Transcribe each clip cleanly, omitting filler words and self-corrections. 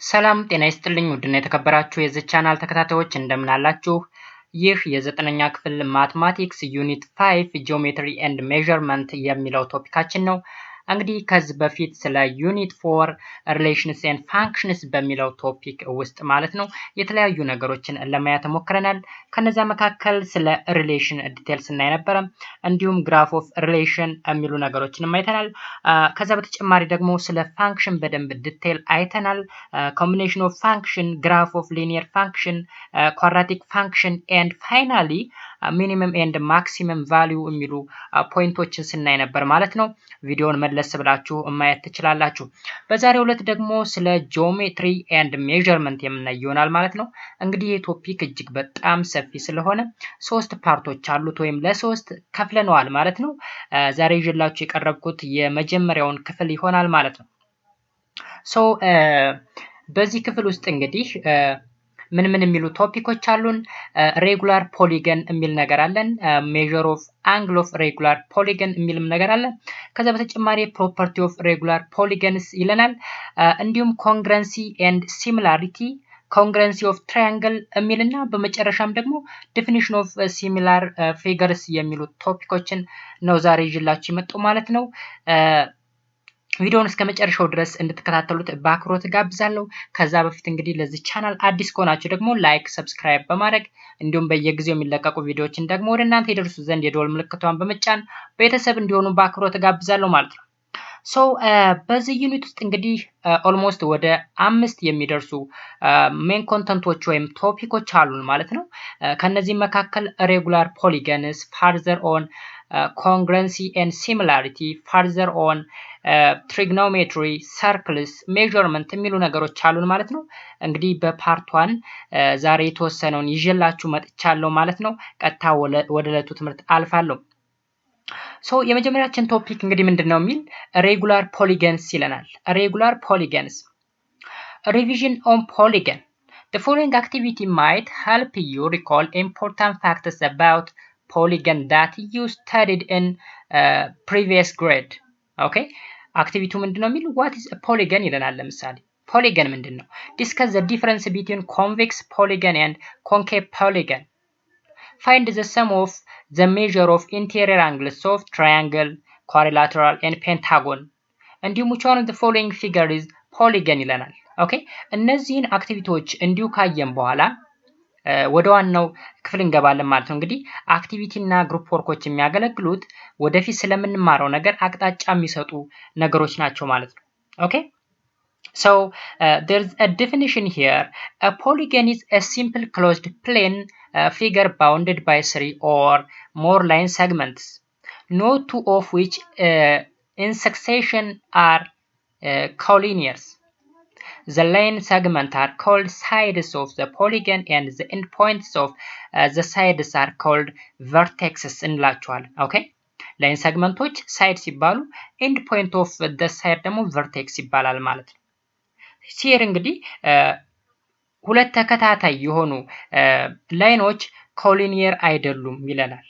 ሰላም ጤና ይስጥልኝ ውድና የተከበራችሁ የዚህ ቻናል ተከታታዮች እንደምን አላችሁ? ይህ የ9ኛ ክፍል ማትማቲክስ ዩኒት 5 ጂኦሜትሪ ኤንድ ሜዠርመንት የሚለው ቶፒካችን ነው። እንግዲህ ከዚህ በፊት ስለ ዩኒት 4 ሪሌሽንስ ኤንድ ፋንክሽንስ በሚለው ቶፒክ ውስጥ ማለት ነው የተለያዩ ነገሮችን ለማየት ሞክረናል። ከነዛ መካከል ስለ ሪሌሽን ዲቴልስ እናይ ነበረ። እንዲሁም ግራፍ ኦፍ ሪሌሽን የሚሉ ነገሮችን አይተናል። ከዛ በተጨማሪ ደግሞ ስለ ፋንክሽን በደንብ ዲቴል አይተናል። ኮምቢኔሽን ኦፍ ፋንክሽን፣ ግራፍ ኦፍ ሊኒየር ፋንክሽን፣ ኳድራቲክ ፋንክሽን ኤንድ ፋይናሊ ሚኒመም ኤንድ ማክሲመም ቫልዩ የሚሉ ፖይንቶችን ስናይ ነበር ማለት ነው። ቪዲዮውን መለስ ብላችሁ ማየት ትችላላችሁ። በዛሬው ዕለት ደግሞ ስለ ጂኦሜትሪ ኤንድ ሜዠርመንት የምናይ ይሆናል ማለት ነው። እንግዲህ ይህ ቶፒክ እጅግ በጣም ሰፊ ስለሆነ 3 ፓርቶች አሉት ወይም ለ3 ከፍለነዋል ማለት ነው። ዛሬ ይዤላችሁ የቀረብኩት የመጀመሪያውን ክፍል ይሆናል ማለት ነው። በዚህ ክፍል ውስጥ እንግዲህ ምን የሚሉ ቶፒኮች አሉን? ሬጉላር ፖሊገን የሚል ነገር አለን። ሜዠር ኦፍ አንግል ኦፍ ሬጉላር ፖሊገን የሚልም ነገር አለ። ከዛ በተጨማሪ ፕሮፐርቲ ኦፍ ሬጉላር ፖሊገንስ ይለናል። እንዲሁም ኮንግረንሲ ኤንድ ሲሚላሪቲ፣ ኮንግረንሲ ኦፍ ትራያንግል የሚልና በመጨረሻም ደግሞ ዴፊኒሽን ኦፍ ሲሚላር ፊገርስ የሚሉ ቶፒኮችን ነው ዛሬ ይዤላችሁ የመጣው ማለት ነው። ቪዲዮውን እስከ መጨረሻው ድረስ እንድትከታተሉት በአክብሮት ጋብዛለሁ። ከዛ በፊት እንግዲህ ለዚህ ቻናል አዲስ ከሆናችሁ ደግሞ ላይክ፣ ሰብስክራይብ በማድረግ እንዲሁም በየጊዜው የሚለቀቁ ቪዲዮዎችን ደግሞ ወደ እናንተ ይደርሱ ዘንድ የደወል ምልክቷን በመጫን ቤተሰብ እንዲሆኑ በአክብሮት ጋብዛለሁ ማለት ነው። በዚህ ዩኒት ውስጥ እንግዲህ ኦልሞስት ወደ 5 የሚደርሱ ሜን ኮንተንቶች ወይም ቶፒኮች አሉን ማለት ነው። ከነዚህ መካከል ሬጉላር ፖሊገንስ፣ ፋርዘር ኦን ኮንግረንሲ ኤንድ ሲሚላሪቲ፣ ፋርዘር ኦን ትሪግኖሜትሪ፣ ሰርክልስ፣ ሜዠርመንት የሚሉ ነገሮች አሉን ማለት ነው። እንግዲህ በፓርት 1 ዛሬ የተወሰነውን ይዤላችሁ መጥቻለሁ ማለት ነው። ቀጥታ ወደ ዕለቱ ትምህርት አልፋለሁ። የመጀመሪያችን ቶፒክ እንግዲህ ምንድነው የሚል ሬጉላር ፖሊገንስ ይለናል። ሬጉላር ፖሊገንስ ሪቪዥን ኦን ፖሊገን the following activity might help you recall important facts about polygon that you studied in previous grade. ኦኬ አክቲቪቲው ምንድነው የሚል what is a polygon ይለናል። ለምሳሌ ፖሊገን ምንድነው? discuss the difference between convex polygon and concave polygon. Find the sum of the measure of interior angles of triangle, quadrilateral and pentagon. እንዲሁም which one of the following figure is polygon ይለናል። ኦኬ እነዚህን አክቲቪቲዎች እንዲሁ ካየን በኋላ ወደ ዋናው ክፍል እንገባለን ማለት ነው። እንግዲህ አክቲቪቲ እና ግሩፕ ወርኮች የሚያገለግሉት ወደፊት ስለምንማረው ነገር አቅጣጫ የሚሰጡ ነገሮች ናቸው ማለት ነው። ኦኬ there's a definition here. A polygon is a simple closed plane figure bounded by 3 or more line segments, no two of which in succession are collinears. The line segments are called sides of the polygon and the endpoints of the sides are called vertices እንላቸዋለን። ኦኬ ላይን ሰግመንቶች ሳይድ ሲባሉ ኤንድ ፖይንት ኦፍ the side ደግሞ vertex ይባላል ማለት ነው። ሲር እንግዲህ ሁለት ተከታታይ የሆኑ ላይኖች ኮሊኒየር አይደሉም ይለናል።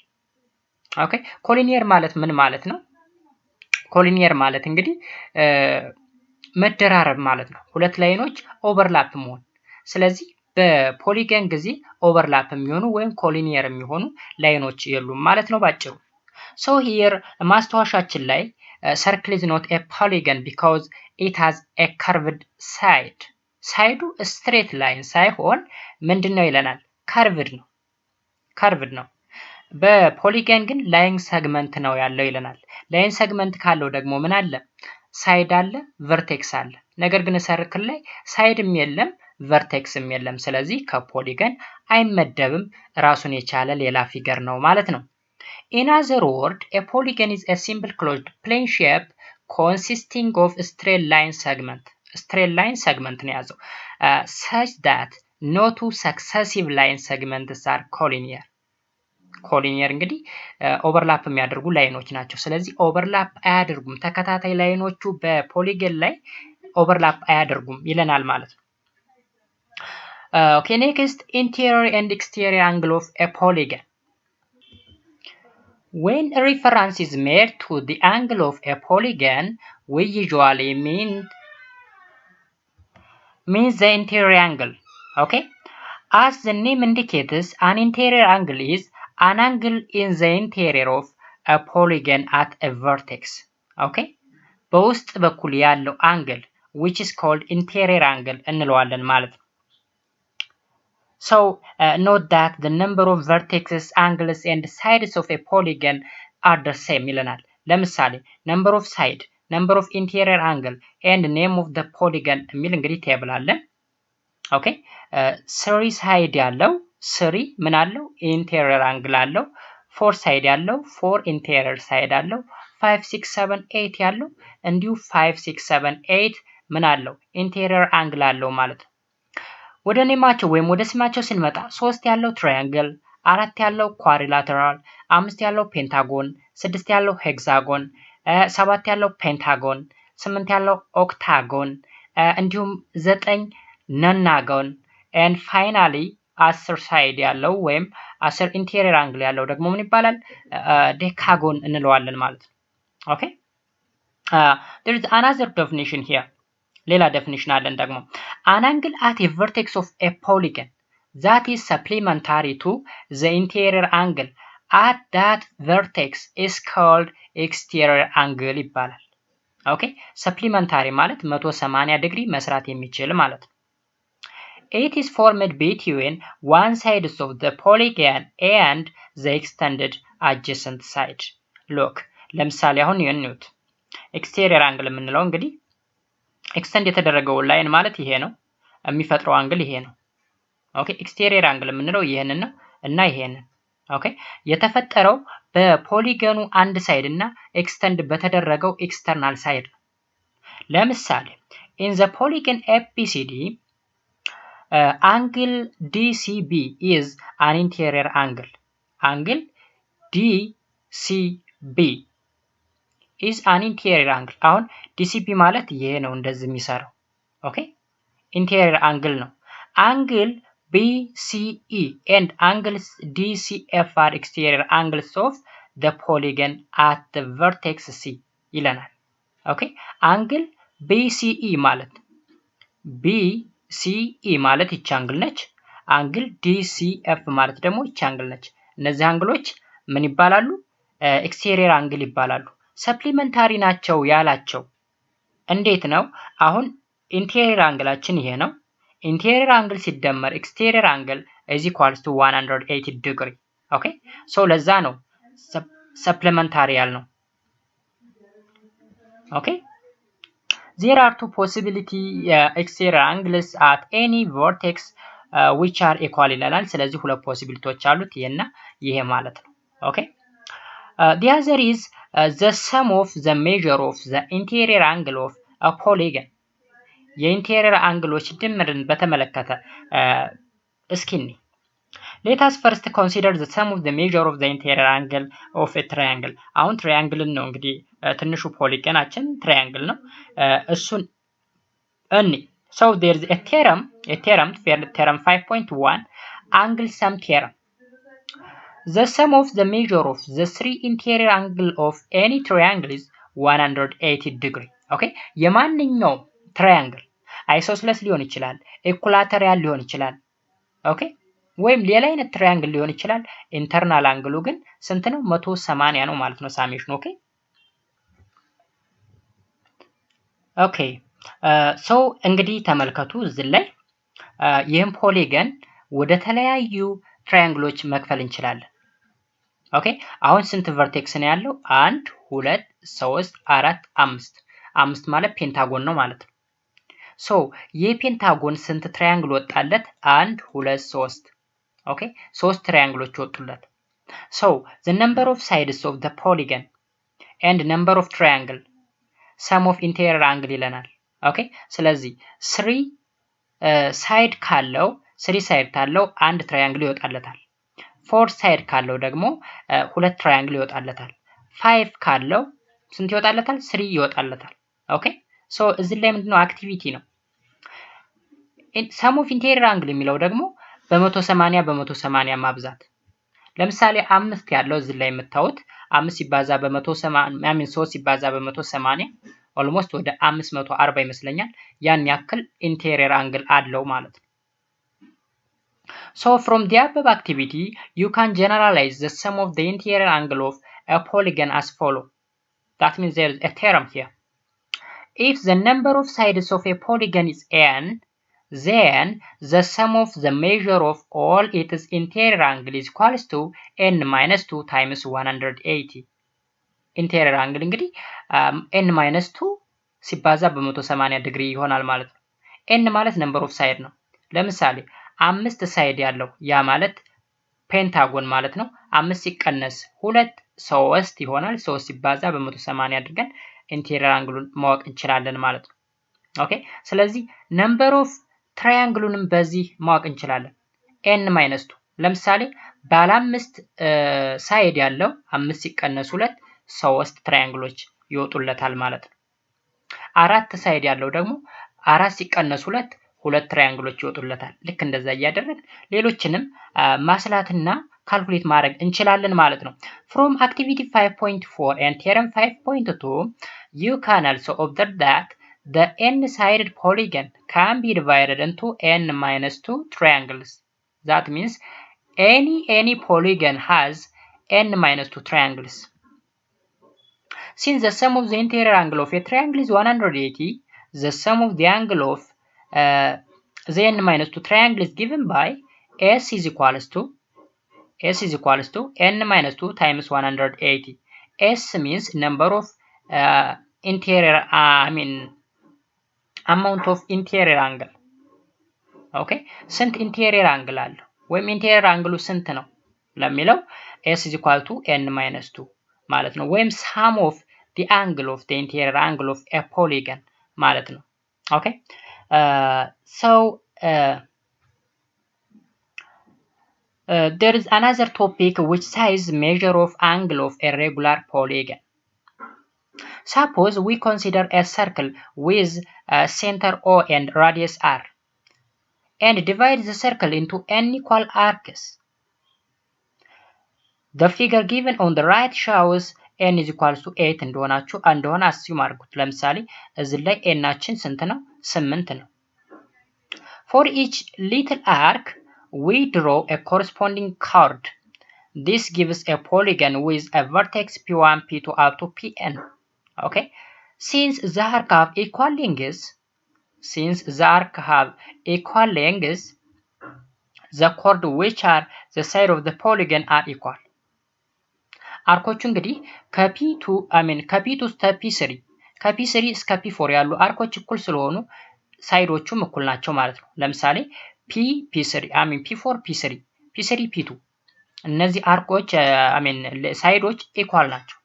ኦኬ ኮሊኒየር ማለት ምን ማለት ነው? ኮሊኒየር ማለት እንግዲህ መደራረብ ማለት ነው። ሁለት ላይኖች ኦቨርላፕ መሆን። ስለዚህ በፖሊገን ጊዜ ኦቨርላፕ የሚሆኑ ወይም ኮሊኒየር የሚሆኑ ላይኖች የሉም ማለት ነው ባጭሩ። here ማስታወሻችን ላይ circle is not a polygon because it has a curved side. ሳይዱ ስትሬት ላይን ሳይሆን ምንድነው ይለናል? ከርቭድ ነው። በፖሊገን ግን ላይን ሰግመንት ነው ያለው ይለናል። ላይን ሰግመንት ካለው ደግሞ ምን አለ? ሳይድ አለ፣ ቨርቴክስ አለ። ነገር ግን ሰርክል ላይ ሳይድም የለም ቨርቴክስም የለም። ስለዚህ ከፖሊገን አይመደብም፣ ራሱን የቻለ ሌላ ፊገር ነው ማለት ነው። In other words, a polygon is a simple closed plane shape consisting of straight line segment ነው ያዘው such that no two successive line segments are collinear. ኮሊኒየር እንግዲህ ኦቨርላፕ የሚያደርጉ ላይኖች ናቸው። ስለዚህ ኦቨርላፕ አያደርጉም፣ ተከታታይ ላይኖቹ በፖሊገን ላይ ኦቨርላፕ አያደርጉም ይለናል ማለት ነው። ኦኬ ኔክስት interior and exterior angle of a polygon. When a reference is made to the angle of a polygon, we usually mean means the interior angle. Okay, as the name indicates, an interior angle is an angle in the interior of a polygon at a vertex. Okay, በውስጥ በኩል ያለው angle which is called interior angle እንለዋለን ማለት ነው። So note that the number of vertices, angles and sides of a polygon are the same ይለናል። ለምሳሌ number of side, number of interior angle and name of the polygon የሚል እንግዲህ ቴብል አለ። ኦኬ 3 ሳይድ ያለው 3 ምን አለው ኢንቴሪየር አንግል አለው። 4 ሳይድ ያለው 4 ኢንቴሪየር ሳይድ አለው። 5 6 7 8 ያለው እንዲሁ 5 6 7 8 ምን አለው ኢንቴሪየር አንግል አለው ማለት ነው። ወደ ኔማቸው ወይም ወደ ስማቸው ስንመጣ 3 ያለው ትራያንግል፣ 4 ያለው ኳድሪላተራል፣ 5 ያለው ፔንታጎን፣ 6 ያለው ሄክሳጎን፣ 7 ያለው ፔንታጎን፣ 8 ያለው ኦክታጎን እንዲሁም 9 ነናጎን and finally 10 ሳይድ ያለው ወይም 10 ኢንቴሪየር አንግል ያለው ደግሞ ምን ይባላል ዴካጎን እንለዋለን ማለት ነው። ኦኬ there is another definition here ሌላ definition አለን ደግሞ an angle at a vertex of a polygon that is supplementary to the interior angle at that vertex is called exterior angle ይባላል። ኦኬ supplementary ማለት 180 ዲግሪ መስራት የሚችል ማለት ነው። It is formed between one side of the polygon and the extended adjacent side. Look, ለምሳሌ አሁን ይሄንዩት exterior angle የምንለው እንግዲህ extend የተደረገው ላይን ማለት ይሄ ነው የሚፈጥረው አንግል ይሄ ነው። ኦኬ exterior angle የምንለው ይሄንን ነው እና ይሄንን ኦኬ የተፈጠረው በፖሊገኑ አንድ ሳይድ እና extend በተደረገው external side ነው። ለምሳሌ in the polygon ABCD angle DCB is an interior angle. Angle DCB is an interior angle. አሁን DCB ማለት ይሄ ነው እንደዚህ የሚሰራው ኦኬ interior angle ነው። Angle BCE and angles DCF are exterior angles of the polygon at the vertex C ይለናል። ኦኬ angle BCE ማለት BCE ማለት ይቺ አንግል ነች። አንግል DCF ማለት ደግሞ ይቺ አንግል ነች። እነዚህ አንግሎች ምን ይባላሉ? ኤክስቴሪየር አንግል ይባላሉ። ሰፕሊመንታሪ ናቸው ያላቸው እንዴት ነው? አሁን ኢንቴሪየር አንግላችን ይሄ ነው። ኢንቴሪየር አንግል ሲደመር ኤክስቴሪየር አንግል is equals to 180 ዲግሪ ኦኬ ሶ ለዛ ነው ሰፕሊመንታሪ ያልነው ኦኬ There are two possibility exterior angles at any vertex which are equal ይላል። ስለዚህ ሁለት ፖሲቢሊቲዎች አሉት ይሄና ይሄ ማለት ነው ኦኬ the other is the sum of the measure of the interior angle of a polygon የኢንቴሪየር አንግሎች ድምርን በተመለከተ እስኪኒ Let us first consider the sum of the measure of the interior angle of a triangle. አሁን ትራያንግልን ነው እንግዲህ ትንሹ ፖሊገናችን ትራያንግል ነው እሱን እኒ So there is a theorem theorem 5.1 angle sum theorem. The sum of the measure of the three interior angle of any triangle is 180 degree. Okay የማንኛውም ትራያንግል አይሶስለስ ሊሆን ይችላል ኢኩላተራል ሊሆን ይችላል ኦኬ ወይም ሌላ አይነት ትራያንግል ሊሆን ይችላል ኢንተርናል አንግሉ ግን ስንት ነው 180 ነው ማለት ነው ሳሜሽን ኦኬ ኦኬ ሶ እንግዲህ ተመልከቱ እዚህ ላይ ይሄን ፖሊገን ወደ ተለያዩ ትራያንግሎች መክፈል እንችላለን ኦኬ አሁን ስንት ቨርቴክስ ነው ያለው 1 2 3 4 5 ማለት ፔንታጎን ነው ማለት ነው ሶ የፔንታጎን ስንት ትራያንግል ወጣለት 1 2 3 ኦኬ 3 ትራያንግሎች ወጡለት so the number of sides of the polygon and number of triangle sum of interior angle ይለናል ኦኬ ስለዚህ 3 ሳይድ ካለው 3 ሳይድ ካለው አንድ ትራያንግል ይወጣለታል 4 ሳይድ ካለው ደግሞ ሁለት ትራያንግል ይወጣለታል 5 ካለው ስንት ይወጣለታል 3 ይወጣለታል ኦኬ so እዚህ ላይ ምንድነው አክቲቪቲ ነው sum of interior angle የሚለው ደግሞ በ180 በ180 ማብዛት ለምሳሌ 5 ያለው እዚህ ላይ የምታዩት 5 ሲባዛ በ180 3 ሲባዛ በ180 ኦልሞስት ወደ 540 ይመስለኛል ያን ያክል ኢንቴሪየር አንግል አለው ማለት ነው። So from the above activity you can generalize the sum of the interior angle of a polygon as follow. That means there is a theorem here. If the number of sides of a polygon is n, then the sum of the measure of all its interior angle is equals to n minus 2 times 180. ኢንቴሪየር አንግል እንግዲህ n minus 2 ሲባዛ በ180 ዲግሪ ይሆናል ማለት ነው። n ማለት ነምበር ኦፍ ሳይድ ነው። ለምሳሌ 5 ሳይድ ያለው ያ ማለት ፔንታጎን ማለት ነው። 5 ሲቀነስ 2 3 ይሆናል። 3 ሲባዛ በ180 አድርገን ኢንቴሪየር አንግሉን ማወቅ እንችላለን ማለት ነው። ኦኬ ስለዚህ ነምበር ኦፍ ትራያንግሉንም በዚህ ማወቅ እንችላለን። n minus 2 ለምሳሌ ባለ 5 ሳይድ ያለው 5 ሲቀነስ 2 3 ትራያንግሎች ይወጡለታል ማለት ነው። 4 ሳይድ ያለው ደግሞ 4 ሲቀነስ 2 2 ትራያንግሎች ይወጡለታል። ልክ እንደዛ እያደረግን ሌሎችንም ማስላትና ካልኩሌት ማድረግ እንችላለን ማለት ነው። From activity 5.4 and theorem 5.2 you can also observe that the n-sided polygon can be divided into n minus 2 triangles. That means any polygon has n minus 2 triangles. Since the sum of the interior angle of a triangle is 180, the sum of the angle of the n minus 2 triangle is given by s is equals to n minus 2 times 180. S means number of interior amount of interior angle. Okay, ስንት ኢንቴሪየር አንግል አለው ወይም ኢንቴሪየር አንግሉ ስንት ነው ለሚለው s is equal to n minus 2 ማለት ነው። ወይም sum of the angle of the interior angle of a polygon ማለት ነው። Okay, so there is another topic which says measure of angle of a regular polygon. Suppose we consider a circle with center O and radius r and divide the circle into n equal arcs. The figure given on the right shows n is equals to 8 እንደሆነ አስዩም አድርጉት። ለምሳሌ እዚህ ላይ ኤናችን ስንት ነው? 8 ነው። For each little arc we draw a corresponding chord. This gives a polygon with a vertex p1, p2 up to pn. Okay, since the arc have equal lengths, the chord which are the side of the polygon are equal. አርኮቹ እንግዲህ ከፒ2 እስከ ፒ3 ከፒ3 እስከ ፒ4 ያሉ አርኮች እኩል ስለሆኑ ሳይዶቹም እኩል ናቸው ማለት ነው። ለምሳሌ ፒ3 ፒ4 ፒ3 ፒ3 ፒ2 እነዚህ አርኮች ሳይዶች ኢኳል ናቸው።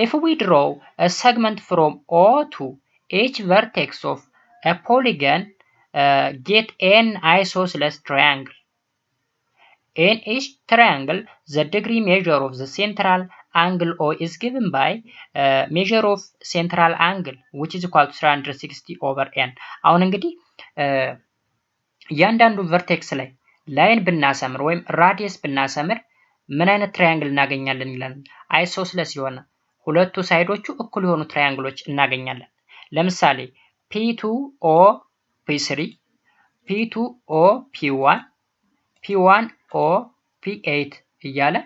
If we draw a segment from O to each vertex of a polygon, get an isosceles triangle. In each triangle, the degree measure of the central angle O is given by measure of central angle, which is equal to 360 over n. አሁን እንግዲህ እያንዳንዱ ቨርቴክስ ላይ ላይን ብናሰምር ወይም ራዲየስ ብናሰምር ምን አይነት ትራያንግል እናገኛለን ይላል። አይሶስለስ የሆነ ሁለቱ ሳይዶቹ እኩል የሆኑ ትራያንግሎች እናገኛለን። ለምሳሌ P2O P3 P2O P1 P1O P8 እያለ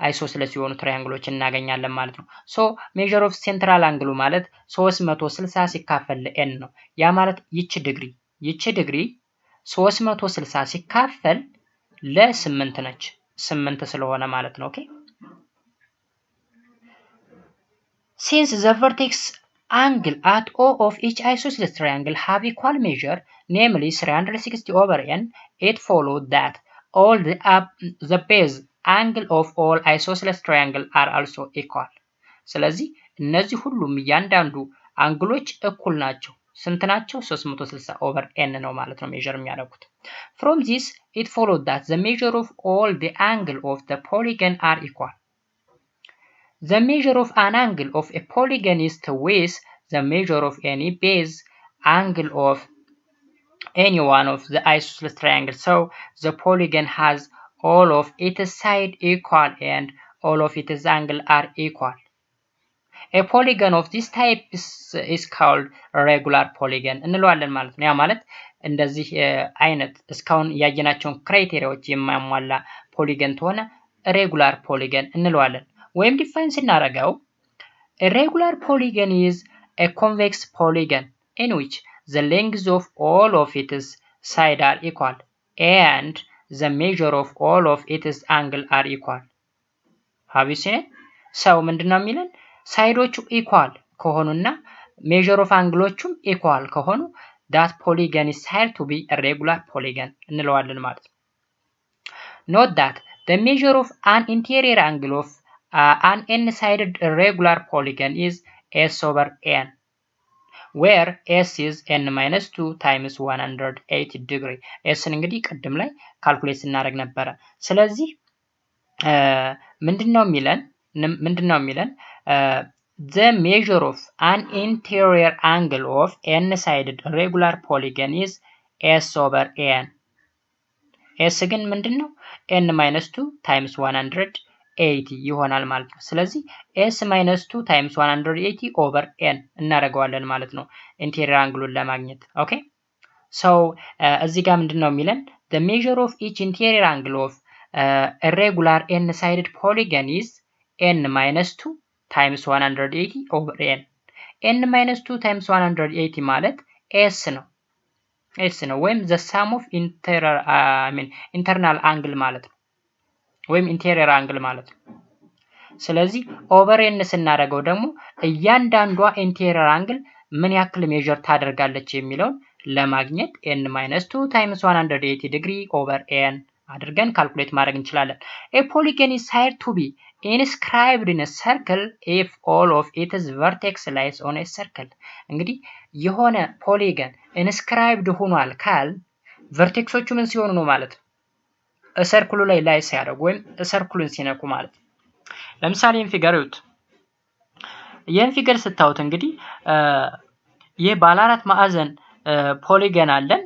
አይሶስለስ የሆኑ ትራያንግሎች እናገኛለን ማለት ነው። ሶ ሜዠር ኦፍ ሴንትራል አንግሉ ማለት 360 ሲካፈል ለn ነው። ያ ማለት ይቺ ዲግሪ 360 ሲካፈል ለ8 ነች። 8 ስለሆነ ማለት ነው። ኦኬ Since the vertex angle at O of each isosceles triangle have equal measure, namely 360 over n, it follows that all the base angle of all isosceles triangle are also equal. ስለዚህ እነዚህ ሁሉም እያንዳንዱ አንግሎች እኩል ናቸው። ስንት ናቸው? 360 over n ነው ማለት ነው ሜዠር የሚያደርጉት። From this it follows that the measure of all the angle of the polygon are equal. The measure of an angle of a polygon is with the measure of any base angle of any one of the isosceles triangles. So the polygon has all of its sides equal and all of its angles are equal. a polygon of this type is called a regular polygon እንለዋለን ማለት ነው። ያ ማለት እንደዚህ አይነት እስካሁን ያየናቸውን ክራይቴሪያዎች የማያሟላ ፖሊገን ተሆነ ሬጉላር ፖሊገን እንለዋለን። ወይም ዲፋይን ስናደርገው a regular polygon is a convex polygon in which the lengths of all of its sides are equal and the measure of all of its angles are equal. have you seen it? ሰው ምንድነው የሚለን ሳይዶቹ ኢኳል ከሆኑና ሜዠር ኦፍ አንግሎቹም ኢኳል ከሆኑ that polygon is said to be a regular polygon እንለዋለን ማለት ነው። note that the measure of an interior angle of an n-sided regular polygon is s over n where s is n-2 times 180 degree sን እንግዲህ ቅድም ላይ ካልኩሌት ስናደርግ ነበረ። ስለዚህ ምንድነው የሚለን the measure of an interior angle of n-sided regular polygon is s over n s ግን ምንድነው n-2 times 180 ይሆናል ማለት ነው። ስለዚህ s-2 times 180 over n እናደርገዋለን ማለት ነው ኢንቴሪየር አንግሉን ለማግኘት። ኦኬ ሶ እዚህ ጋር ምንድነው የሚለን the measure of each interior angle of a regular n-sided polygon is n-2 times 180 over n n-2 times 180 ማለት s ነው ወይም the sum of internal angle ማለት ነው ወይም ኢንቴሪየር አንግል ማለት ነው። ስለዚህ ኦቨር n ስናደርገው ደግሞ እያንዳንዷ ኢንቴሪየር አንግል ምን ያክል ሜዠር ታደርጋለች የሚለውን ለማግኘት n-2 times 180 degree over n አድርገን ካልኩሌት ማድረግ እንችላለን። a polygon is said to be inscribed in a circle if all of its vertex lies on a circle እንግዲህ የሆነ ፖሊገን ኢንስክራይብድ ሆኗል ካል ቨርቴክሶቹ ምን ሲሆኑ ነው ማለት ነው ሰርክሉ ላይ ሲያደርጉ ወይም ሰርክሉን ሲነኩ ማለት ነው። ለምሳሌ ይህን ፊገር ስታዩት እንግዲህ ይህ ባለ አራት ማዕዘን ፖሊገን አለን።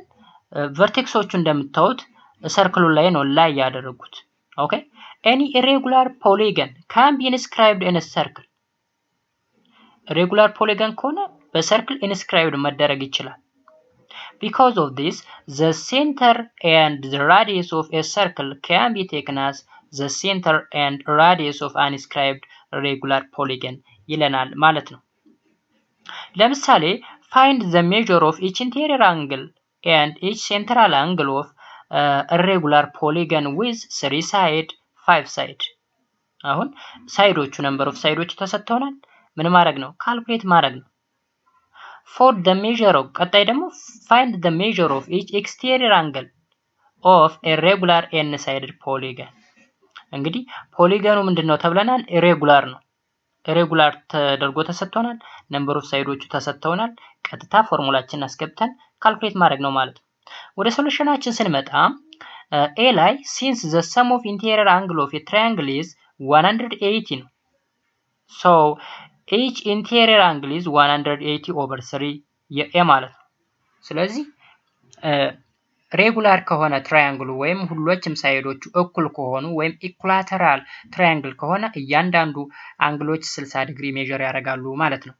ቨርቴክሶቹ እንደምታዩት ሰርክሉ ላይ ነው ላይ ያደረጉት። ኦኬ any irregular polygon can be inscribed in a circle regular polygon ከሆነ በሰርክል ኢንስክራይብድ መደረግ ይችላል። because of this the center and the radius of a circle can be taken as the center and radius of an inscribed regular polygon ይለናል ማለት ነው። ለምሳሌ find the measure of each interior angle and each central angle of a regular polygon with 3 sides 5 sides አሁን ሳይዶቹ ነምበር ኦፍ ሳይዶቹ ተሰጥተውናል። ምን ማድረግ ነው ካልኩሌት ማድረግ ነው። for the measure of ቀጣይ ደግሞ find the measure of each exterior angle of a regular n-sided polygon እንግዲህ ፖሊገኑ ምንድነው ተብለናል ኢሬጉላር ነው። ኢሬጉላር ተደርጎ ተሰጥተውናል። ነምበር ኦፍ ሳይዶቹ ተሰጥተውናል። ቀጥታ ፎርሙላችንን አስገብተን ካልኩሌት ማድረግ ነው ማለት ነው። ወደ ሶሉሽናችን ስንመጣ a ላይ since the sum of interior angle of a triangle is 180 ነው so each interior angle is 180 over 3 የኤ ማለት ነው። ስለዚህ ሬጉላር ከሆነ ትራያንግሉ ወይም ሁሎችም ሳይዶቹ እኩል ከሆኑ ወይም ኢኩላተራል ትራያንግል ከሆነ እያንዳንዱ አንግሎች 60 ዲግሪ ሜዠር ያደርጋሉ ማለት ነው።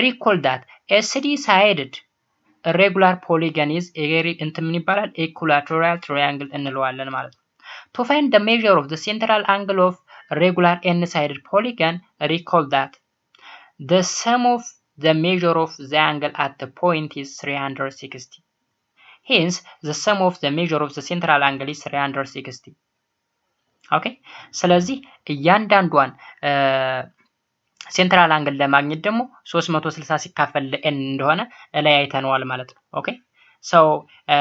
recall that a three-sided regular polygon is ምን ይባላል equilateral triangle እንለዋለን ማለት ነው። to find the measure of the central angle of regular n-sided polygon recall that the sum of the measure of the angle at the point is 360 hence the sum of the measure of the central angle is 360 ኦኬ ስለዚህ እያንዳንዷን ሴንትራል አንግል ለማግኘት ደግሞ 360 ሲካፈል ለn እንደሆነ ላይ አይተነዋል ማለት ነው። ኦኬ ሶ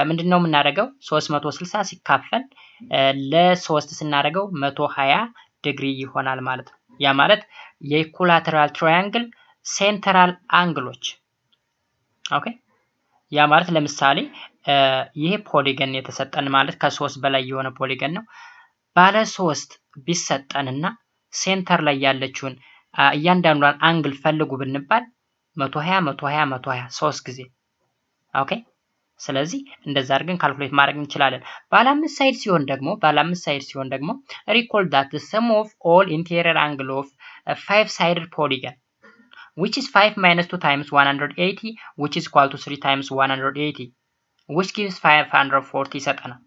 ምንድነው የምናደርገው 360 ሲካፈል ለ3 ስናደርገው 120 ዲግሪ ይሆናል ማለት ነው። ያ ማለት የኢኩላተራል ትራያንግል ሴንትራል አንግሎች ኦኬ ያ ማለት ለምሳሌ ይሄ ፖሊገን የተሰጠን ማለት ከ3 በላይ የሆነ ፖሊገን ነው። ባለ 3 ቢሰጠንና ሴንተር ላይ ያለችውን እያንዳንዷን አንግል ፈልጉ ብንባል 120 120 120 3 ጊዜ ኦኬ ስለዚህ እንደዛ አድርገን ካልኩሌት ማድረግ እንችላለን። ባለ 5 ሳይድ ሲሆን ደግሞ recall that the sum of all interior angle of a 5-sided polygon which is 5 minus 2 times 180, which is equal to 3 times 180, which gives 540 ይሰጠናል።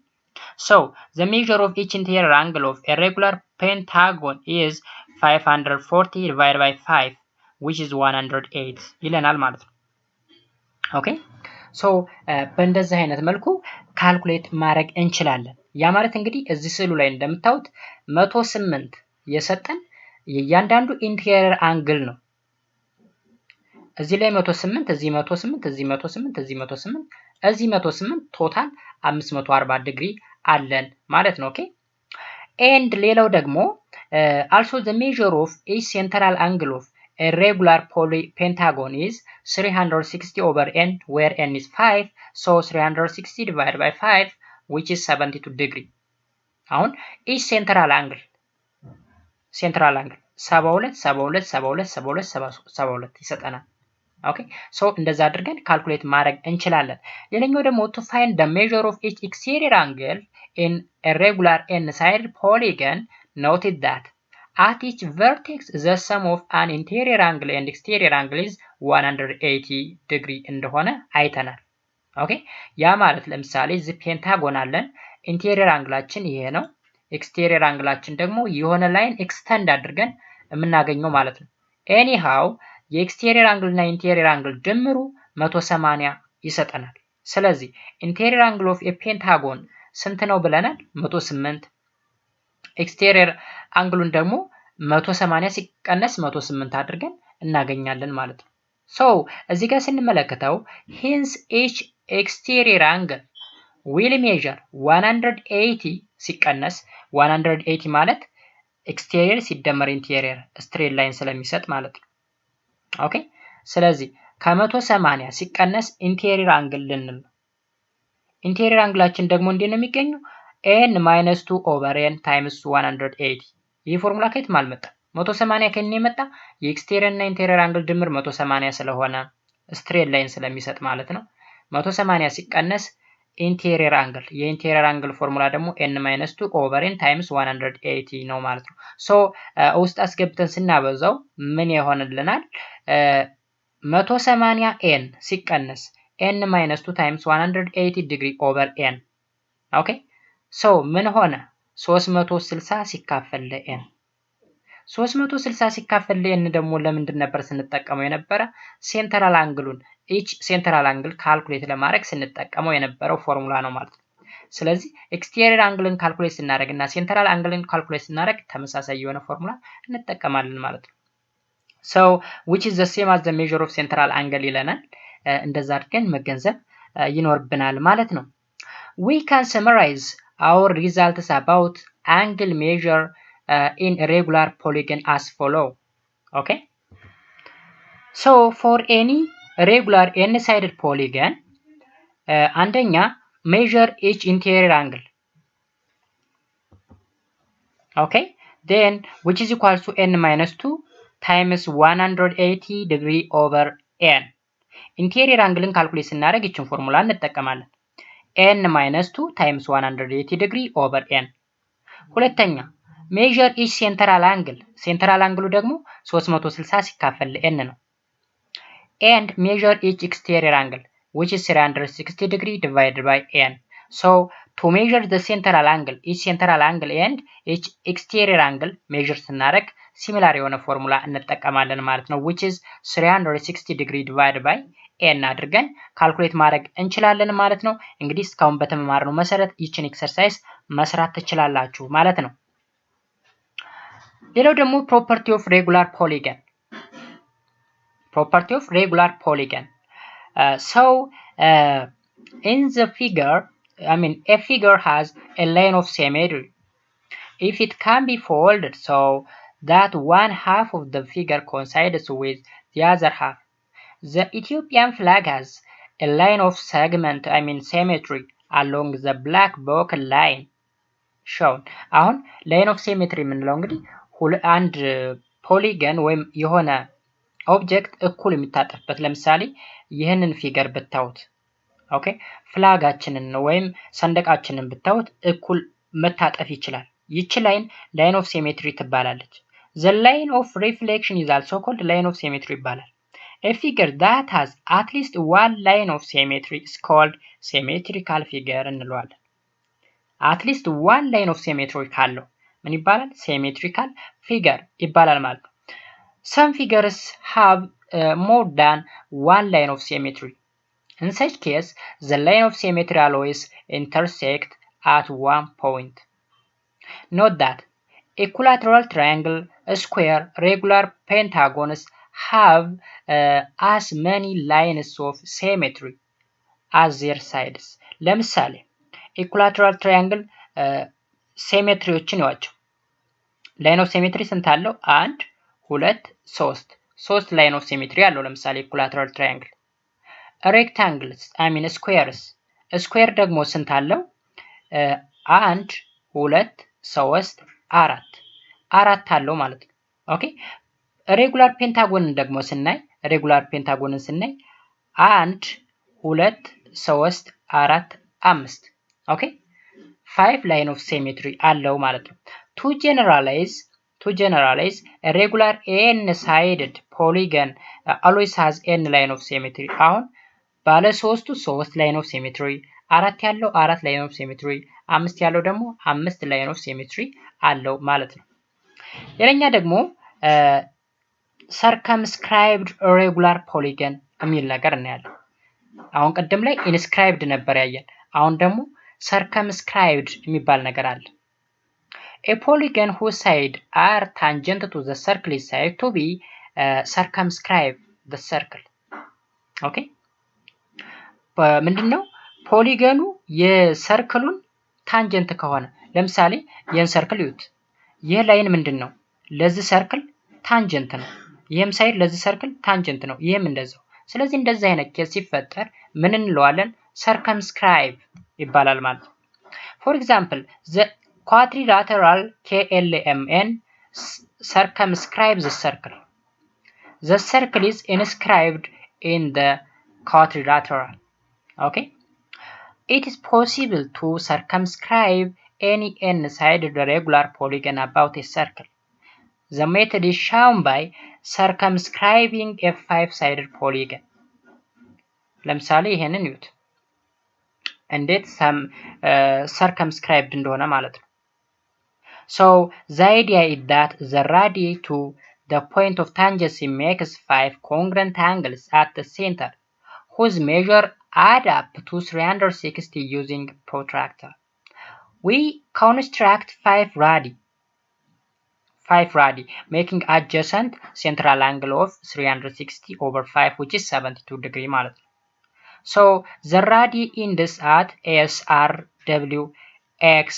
So the measure of each interior angle of a regular pentagon is 540 divided by 5, which is 108 ይለናል ማለት ነው። ኦኬ ሶ በእንደዚህ አይነት መልኩ ካልኩሌት ማድረግ እንችላለን። ያ ማለት እንግዲህ እዚህ ስዕሉ ላይ እንደምታዩት 108 የሰጠን የእያንዳንዱ ኢንቴሪየር አንግል ነው። እዚህ ላይ 108 እዚህ 108 እዚህ 108 እዚህ 108 እዚህ 108 ቶታል 540 ዲግሪ አለን ማለት ነው። ኦኬ ኤንድ ሌላው ደግሞ also the measure of each central angle of a regular pentagon is 360 over n, where n is 5, so 360 divided by 5, which is 72 degree. አሁን each central angle 72 72 72 72 72 ይሰጠናል። ኦኬ ሶ እንደዛ አድርገን ካልኩሌት ማድረግ እንችላለን። ሌላኛው ደግሞ to find the measure of each exterior angle in a regular n-sided polygon, noted that at each vertex the sum of an interior angle and exterior angle is 180 degree እንደሆነ አይተናል። ኦኬ ያ ማለት ለምሳሌ እዚህ ፔንታጎን አለን፣ ኢንቴሪየር አንግላችን ይሄ ነው፣ ኤክስቴሪየር አንግላችን ደግሞ የሆነ ላይን ኤክስተንድ አድርገን የምናገኘው ማለት ነው። ኤኒሃው የኤክስቴሪየር አንግል እና ኢንቴሪየር አንግል ድምሩ 180 ይሰጠናል። ስለዚህ ኢንቴሪየር አንግል ኦፍ ኤ ፔንታጎን ስንት ነው ብለናል? 108። ኤክስቴሪየር አንግሉን ደግሞ 180 ሲቀነስ 108 አድርገን እናገኛለን ማለት ነው። ሶ እዚህ ጋር ስንመለከተው hence each exterior angle will measure 180 ሲቀነስ 180 ማለት ኤክስቴሪየር ሲደመር ኢንቴሪየር ስትሬት ላይን ስለሚሰጥ ማለት ነው። ኦኬ ስለዚህ ከ180 ሲቀነስ ኢንቴሪየር አንግል ልንል ነው። ኢንቴሪየር አንግላችን ደግሞ እንዴት ነው የሚገኘው? n minus 2 over n times 180። ይህ ፎርሙላ ከየትም አልመጣም። 180 ከእኔ የመጣ የኤክስቴሪየር እና ኢንቴሪየር አንግል ድምር 180 ስለሆነ ስትሬት ላይን ስለሚሰጥ ማለት ነው። 180 ሲቀነስ ኢንቴሪየር አንግል፣ የኢንቴሪየር አንግል ፎርሙላ ደግሞ n minus 2 over n times 180 ነው ማለት ነው። ሶ ውስጥ አስገብተን ስናበዛው ምን ይሆንልናል? 180 n ሲቀነስ n minus 2 times 180 degree over n። ኦኬ ሶ ምን ሆነ? 360 ሲካፈል ለn 360 ሲካፈል ለn ደግሞ ለምንድን ነበር ስንጠቀመው የነበረ? ሴንትራል አንግሉን each ሴንትራል አንግል ካልኩሌት ለማድረግ ስንጠቀመው የነበረው ፎርሙላ ነው ማለት ነው። ስለዚህ ኤክስቴሪየር አንግልን ካልኩሌት ስናደርግና ሴንትራል አንግልን ካልኩሌት ስናደርግ ተመሳሳይ የሆነ ፎርሙላ እንጠቀማለን ማለት ነው። so which is the same as the measure of central angle ይለናል። እንደዛ አድርገን መገንዘብ ይኖርብናል ማለት ነው። we can summarize our results about angle measure in a regular polygon as follow. Okay, so for any regular n-sided polygon አንደኛ measure each interior angle. Okay, then which is equal to n minus 2 times 180 degree over n. ኢንቴሪየር አንግልን ካልኩሌት ስናደርግ ይችን ፎርሙላ እንጠቀማለን። n minus 2 times 180 degree over n። ሁለተኛ measure each central angle፣ ሴንትራል አንግሉ ደግሞ 360 ሲካፈል n ነው። and measure each exterior angle which is 360 degree divided by n. so to measure the central angle, each central angle and each exterior angle measure ስናደርግ ሲሚላር የሆነ ፎርሙላ እንጠቀማለን ማለት ነው which is 360 degree divided by n አድርገን ካልኩሌት ማድረግ እንችላለን ማለት ነው። እንግዲህ እስካሁን በተማማርነው መሰረት ይችን ኤክሰርሳይዝ መስራት ትችላላችሁ ማለት ነው። ሌላው ደግሞ property of regular polygon. property of regular polygon. So in the figure, a figure has a line of symmetry. If it can be folded so that one half of the figure coincides with the other half. The Ethiopian flag has a line of segment, symmetry along the black buckle line shown. አሁን line of symmetry የምንለው እንግዲህ አንድ ፖሊገን ወይም የሆነ ኦብጀክት እኩል የሚታጠፍበት፣ ለምሳሌ ይህንን ፊገር ብታዩት ኦኬ ፍላጋችንን ወይም ሰንደቃችንን ብታዩት እኩል መታጠፍ ይችላል። ይቺ ላይን ኦፍ ሲሜትሪ ትባላለች። the line of reflection is also called line of symmetry ይባላል። A figure that has at least one line of symmetry is called symmetrical figure እንለዋለን። at least one line of symmetry ካለው ምን ይባላል? symmetrical figure ይባላል ማለት ነው። some figures have more than one line of symmetry. In such case, the line of symmetry always intersect at one point. Note that equilateral triangle, square, regular pentagons have as many lines of symmetry as their sides. ለምሳሌ equilateral triangle ሲሜትሪዎችን ይዋቸው። ላይን ኦፍ ሲሜትሪ ስንት አለው? 1 2 3 ላይን ኦፍ ሲሜትሪ አለው ለምሳሌ equilateral triangle። rectangles squares ስኩዌር ደግሞ ስንት አለው? 1 2 3 4 አለው ማለት ነው። ኦኬ ሬጉላር ፔንታጎንን ደግሞ ስናይ 1 2 3 4 5 ኦኬ 5 ላይን ኦፍ ሲሜትሪ አለው ማለት ነው። to generalize a regular n-sided polygon always has n line of symmetry. አሁን ባለ 3 ላይን ኦፍ ሲሜትሪ፣ 4 ያለው 4 ላይን ኦፍ ሲሜትሪ፣ 5 ያለው ደግሞ 5 ላይን ኦፍ ሲሜትሪ አለው ማለት ነው። ሌላኛ ደግሞ circumscribed irregular polygon የሚል ነገር እናያለን። አሁን ቀደም ላይ inscribed ነበር ያየን። አሁን ደግሞ circumscribed የሚባል ነገር አለ። A polygon whose sides are tangent to the circle is said to be circumscribe the circle. ኦኬ ምንድነው? ፖሊገኑ የሰርክሉን ታንጀንት ከሆነ ለምሳሌ ይህን ሰርክል ይዩት። ይህ ላይን ምንድነው? ለዚህ ሰርክል ታንጀንት ነው። ይህም ሳይድ ለዚህ ሰርክል ታንጀንት ነው። ይህም እንደዛው። ስለዚህ እንደዚህ አይነት ኬስ ሲፈጠር ምን እንለዋለን? circumscribe ይባላል ማለት ነው። for example the quadrilateral KLMN circumscribes the circle. The circle is inscribed in the quadrilateral. Okay, it is possible to circumscribe any n-sided regular polygon about a circle. The method is shown by circumscribing a 5-sided polygon. ለምሳሌ ይሄንን ይዩት እንዴት circumscribed እንደሆነ ማለት ነው። So the idea is that the radii to the point of tangency makes 5 congruent angles at the center, whose measure add up to 360 using protractor. We construct 5 radii, making adjacent central angle of 360 over 5, which is 72 degree ማለት ነው። So the radii ends at S, R, W, X,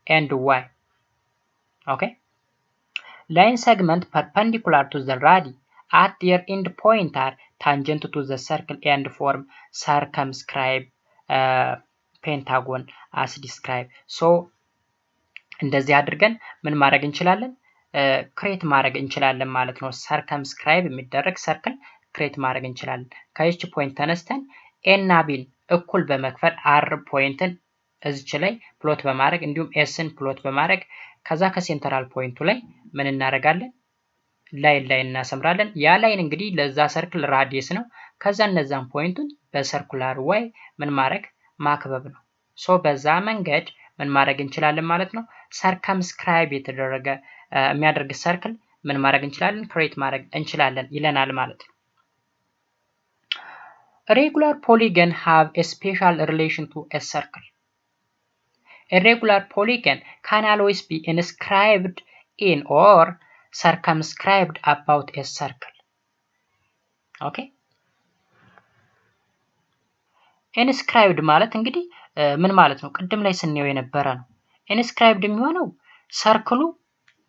and Y. Okay. Line segment perpendicular to the radii at their end point are tangent to the circle and form circumscribed pentagon as described. So እንደዚህ አድርገን ምን ማድረግ እንችላለን? ክሬት ማድረግ እንችላለን ማለት ነው። circumscribe የሚደረግ ሰርክል ክሬት ማድረግ እንችላለን። ከይች ፖይንት ተነስተን ኤ እና ቢን እኩል በመክፈል አር ፖይንትን እዚች ላይ ፕሎት በማድረግ እንዲሁም ኤስን ፕሎት በማድረግ ከዛ ከሴንትራል ፖይንቱ ላይ ምን እናደርጋለን? ላይን እናሰምራለን። ያ ላይን እንግዲህ ለዛ ሰርክል ራዲየስ ነው። ከዛ እነዛን ፖይንቱን በሰርኩላር ወይ ምን ማድረግ ማክበብ ነው። ሶ በዛ መንገድ ምን ማድረግ እንችላለን ማለት ነው። ሰርከምስክራይብ የተደረገ የሚያደርግ ሰርክል ምን ማድረግ እንችላለን? ክሬት ማድረግ እንችላለን ይለናል ማለት ነው። Regular polygon have a special relation to a circle. A regular polygon can always be inscribed in or circumscribed about a circle. Okay? Inscribed ማለት እንግዲህ ምን ማለት ነው? ቅድም ላይ ስንየው የነበረ ነው። inscribed የሚሆነው ሰርክሉ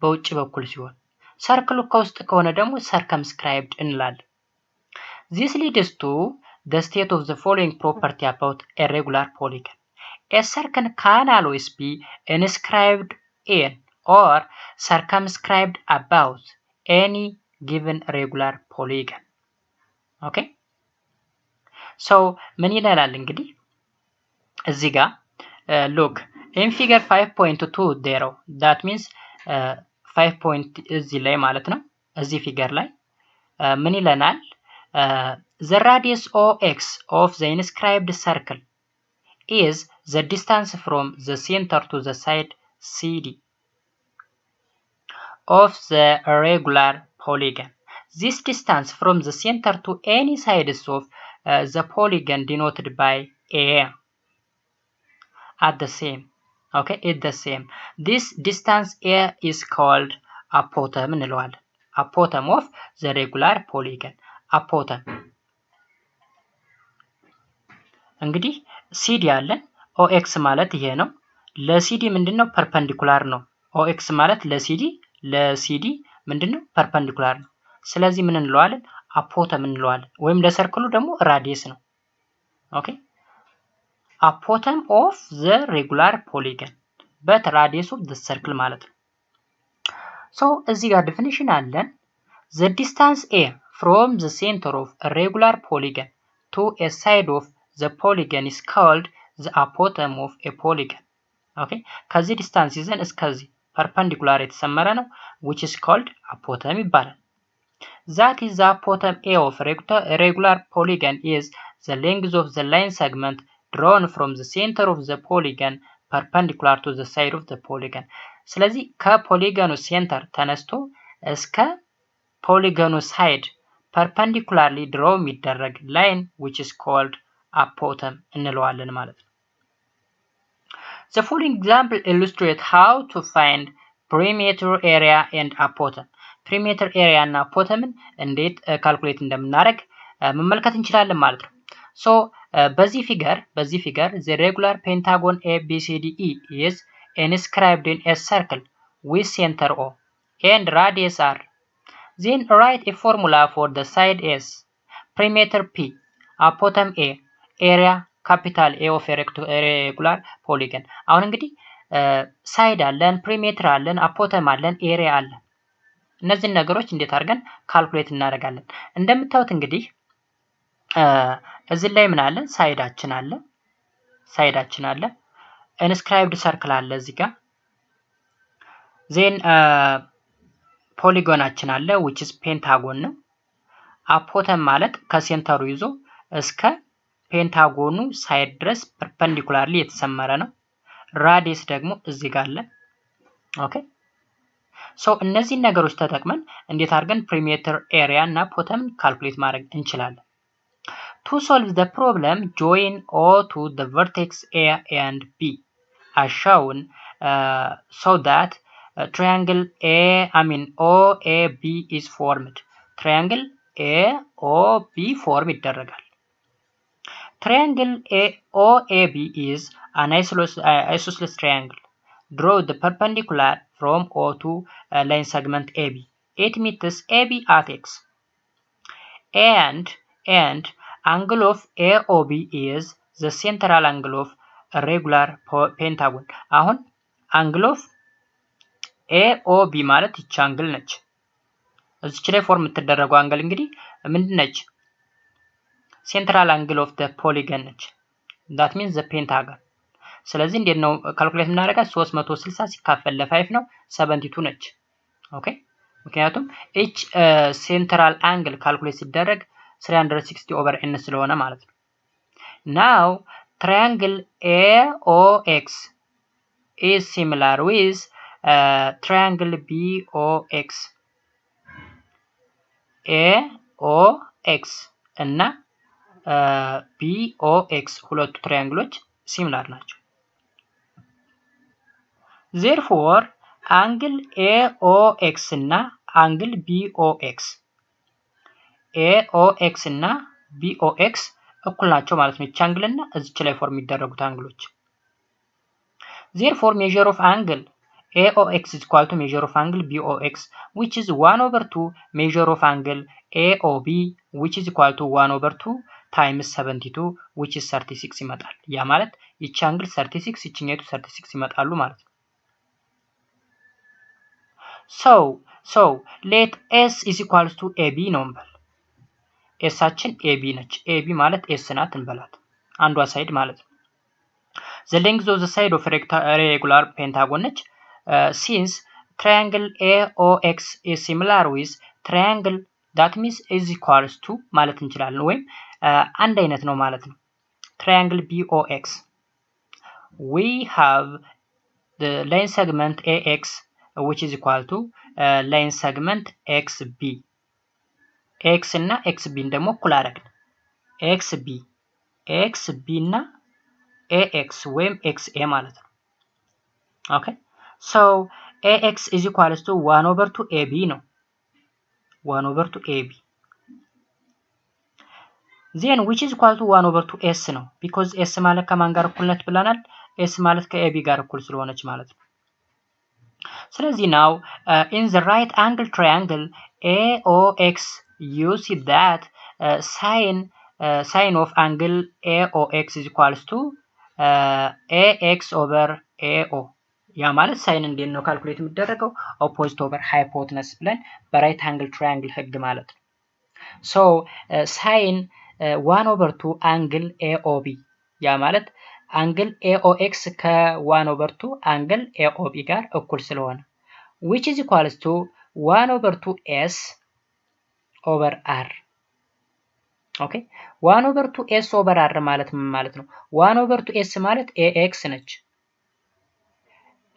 በውጭ በኩል ሲሆን ሰርክሉ ከውስጥ ከሆነ ደግሞ circumscribed እንላለን። This leads to the state of the following property about a regular polygon. A circle can always be inscribed in or circumscribed about any given regular polygon. Okay? So ምን ይላል እንግዲህ እዚህ ጋር look in figure 5.20 that means 5 point እዚህ ላይ ማለት ነው። እዚህ ፊገር ላይ ምን ይለናል? the radius OX of the inscribed circle is the distance from the center to the side CD of the regular polygon. This distance from the center to any sides of the polygon denoted by A at the same. Okay, it's the same. This distance A is called apothem እንለዋለን። apothem of the regular polygon. apothem እንግዲህ ሲዲ አለን። OX ማለት ይሄ ነው። ለሲዲ ምንድነው? ፐርፐንዲኩላር ነው። OX ማለት ለሲዲ ምንድነው? ፐርፐንዲኩላር ነው። ስለዚህ ምን እንለዋለን? apothem እንለዋለን። ወይም ለሰርክሉ ደግሞ ራዲየስ ነው። ኦኬ apothem of the regular polygon but radius of the circle ማለት ነው። so እዚህ ጋር ዴፊኒሽን አለን። the distance A from the center of a regular polygon to a side of the polygon is called the apothem of a polygon. ኦኬ ከዚህ ዲስታንስ ይዘን እስከዚህ ፐርፐንዲኩላር የተሰመረ ነው which is called apothem ይባላል። that is the apothem A of a regular polygon is the length of the line segment drawn from the center of the polygon perpendicular to the side of the polygon. ስለዚህ ከፖሊገኑ ሴንተር ተነስቶ እስከ ፖሊገኑ ሳይድ perpendicularly draw የሚደረግ line which is called apothem እንለዋለን ማለት ነው። The following example illustrate how to find perimeter area and apothem. perimeter area እና apothem እንዴት ካልኩሌት እንደምናደርግ መመልከት እንችላለን ማለት ነው። so በዚህ ፊገር the regular pentagon ABCDE is inscribed in a circle with center O and radius R. Then write a formula for the side S, perimeter P, apothem A, area capital A of a regular polygon. አሁን እንግዲህ ሳይድ አለን፣ perimeter አለን፣ apothem አለን፣ ኤሪያ አለን። እነዚህን ነገሮች እንዴት አድርገን ካልኩሌት እናደርጋለን? እንደምታዩት እንግዲህ እዚህ ላይ ምን አለ? ሳይዳችን አለ ኢንስክራይብድ ሰርክል አለ እዚህ ጋር ዜን ፖሊጎናችን አለ which is ፔንታጎን ነው። አፖተም ማለት ከሴንተሩ ይዞ እስከ ፔንታጎኑ ሳይድ ድረስ ፐርፐንዲኩላርሊ የተሰመረ ነው። ራዲየስ ደግሞ እዚህ ጋር አለ። ኦኬ ሶ እነዚህ ነገሮች ተጠቅመን እንዴት አድርገን perimeter area እና አፖተም ካልኩሌት ማድረግ እንችላለን? To solve the problem, join O to the vertex A and B as shown so that triangle OAB is formed. Triangle AOB form ይደረጋል። Triangle OAB is an isosceles triangle. Draw the perpendicular from O to line segment AB. It meets AB at X. And angle of AOB is the central angle of a regular pentagon. አሁን angle of AOB ማለት ይቺ አንግል ነች። እዚች ላይ ፎርም የምትደረገው አንግል እንግዲህ ምንድን ነች? central angle of the polygon ነች። that means the pentagon. ስለዚህ እንዴት ነው ካልኩሌት የምናደርጋት? 360 ሲካፈል ለ5 ነው 72 ነች። ኦኬ ምክንያቱም each central angle ካልኩሌት ሲደረግ 360 over n ስለሆነ ማለት ነው። now triangle AOX is similar with triangle BOX. AOX እና BOX ሁለቱ ትራያንግሎች ሲሚላር ናቸው። therefore angle AOX እና angle BOX AOX እና BOX እኩል ናቸው ማለት ነው። እቺ አንግል እና እዚች ላይ ፎርም የሚደረጉት አንግሎች therefore measure of angle AOX is equal to measure of angle BOX which is 1/2 measure of angle AOB which is equal to 1/2 times 72 which is 36 ይመጣል። ያ ማለት እቺ አንግል 36 እቺኛቱ 36 ይመጣሉ ማለት ነው። so let S is equal to AB ነው እንበል። ኤሳችን AB ነች። AB ማለት S ናት እንበላት አንዷ ሳይድ ማለት ነው። the length of the side of regular pentagon ነች። since triangle AOX is similar with triangle that means is equals to ማለት እንችላለን ወይም አንድ አይነት ነው ማለት ነው። triangle BOX we have the line segment AX which is equal to line segment XB X እና XB ደግሞ እኩል አደረግን XB እና AX ወይም XA ማለት ነው። okay so AX is equals to 1 over 2 AB ነው 1 over 2 AB then which is equal to 1 over 2 S ነው because S ማለት ከማን ጋር እኩል ነች ብለናል S ማለት ከAB ጋር እኩል ስለሆነች ማለት ነው። ስለዚህ now in the right angle triangle AOX you see that sine of angle AOX is equals to AX over AO ያ ማለት ሳይን እንዴት ነው ካልኩሌት የሚደረገው ኦፖዚት ኦቨር ሃይፖቴነስ ብለን በራይት አንግል ትራያንግል ህግ ማለት ነው። ሶ ሳይን 1 over 2 አንግል AOB ያ ማለት አንግል AOX ከ1 over 2 አንግል AOB ጋር እኩል ስለሆነ which is equals to 1 over 2 S over R ኦኬ 1 over 2 S over R ማለት ምን ማለት ነው 1 over 2 S ማለት AX ነች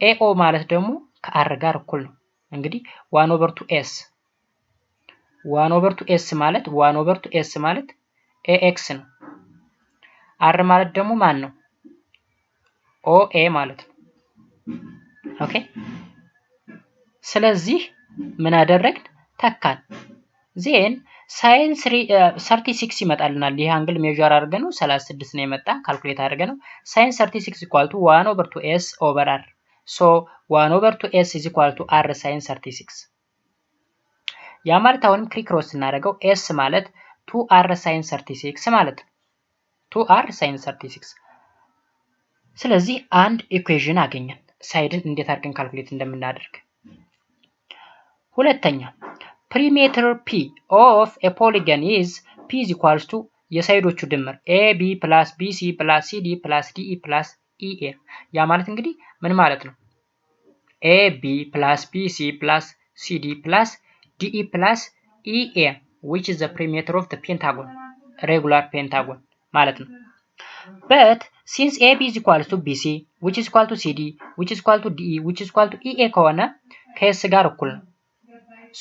AO ማለት ደግሞ ከR ጋር እኩል ነው እንግዲህ 1 over 2 S 1 over 2 S ማለት 1 over 2 S ማለት AX ነው R ማለት ደግሞ ማን ነው OA ማለት ነው ኦኬ ስለዚህ ምን አደረግን ተካን ዜን ሳይን 36 ይመጣልናል ይሄ አንግል ሜዠር አድርገን ነው 36 ነው የመጣ ካልኩሌት አድርገን ነው ሳይን 36 equal to 1 over 2 S over R so 1 over 2 S is equal to R sin 36 ያ ማለት አሁንም ክሪክሮስ እናደርገው S ማለት 2R sin 36 ማለት 2R sin 36 ስለዚህ አንድ ኢኩዌሽን አገኘን ሳይድን እንዴት አድርገን ካልኩሌት እንደምናደርግ ሁለተኛ perimeter P of a polygon is P is equals to የሳይዶቹ ድምር AB plus BC plus CD plus DE plus EA ያ ማለት እንግዲህ ምን ማለት ነው AB plus BC plus CD plus DE plus EA which is the perimeter of the pentagon regular pentagon ማለት ነው but since AB is equals to BC which is equal to CD which is equal to DE which is equal to EA ከሆነ ከS ጋር እኩል ነው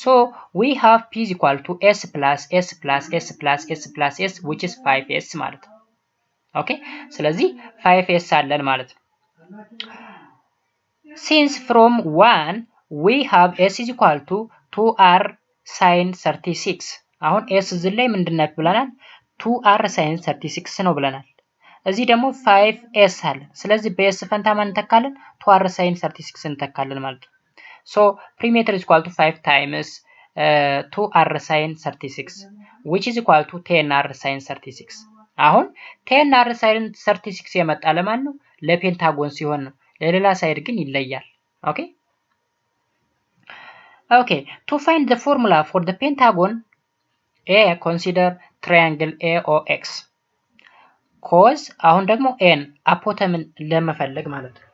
so we have P is equal to S plus S plus S plus S plus S which is 5S ማለት ነው ኦኬ ስለዚህ 5S አለን ማለት ነው since from 1 we have S is equal to 2R sin 36 አሁን S እዚህ ላይ ምንድነው ብለናል 2R sin 36 ነው ብለናል እዚህ ደግሞ 5S አለ ስለዚህ በS ፈንታ ማን እንተካለን 2R sin 36 እንተካለን ማለት ነው so perimeter is equal to 5 times 2R sin 36 which is equal to 10R sin 36 አሁን 10R sin 36 የመጣ ለማን ነው ለፔንታጎን ሲሆን ነው ለሌላ ሳይድ ግን ይለያል ኦኬ okay to find the formula for the pentagon A consider triangle AOX cos አሁን ደግሞ n አፖተምን ለመፈለግ ማለት ነው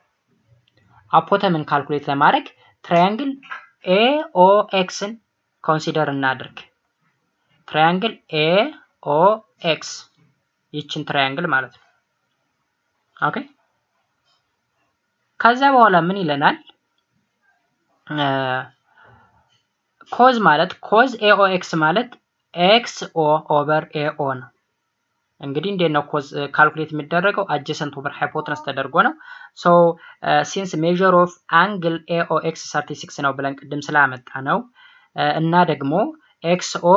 አፖተምን ካልኩሌት ለማድረግ triangle AOX ን ኮንሲደር እናድርግ triangle AOX ይችን triangle ማለት ነው ኦኬ ከዛ በኋላ ምን ይለናል cos ማለት cos AOX ማለት XO over AO ነው እንግዲህ እንዴት ነው cos ካልኩሌት የሚደረገው adjacent over hypotenuse ተደርጎ ነው so since measure of angle AOX 36 ነው ብለን ቅድም ስላመጣ ነው እና ደግሞ XO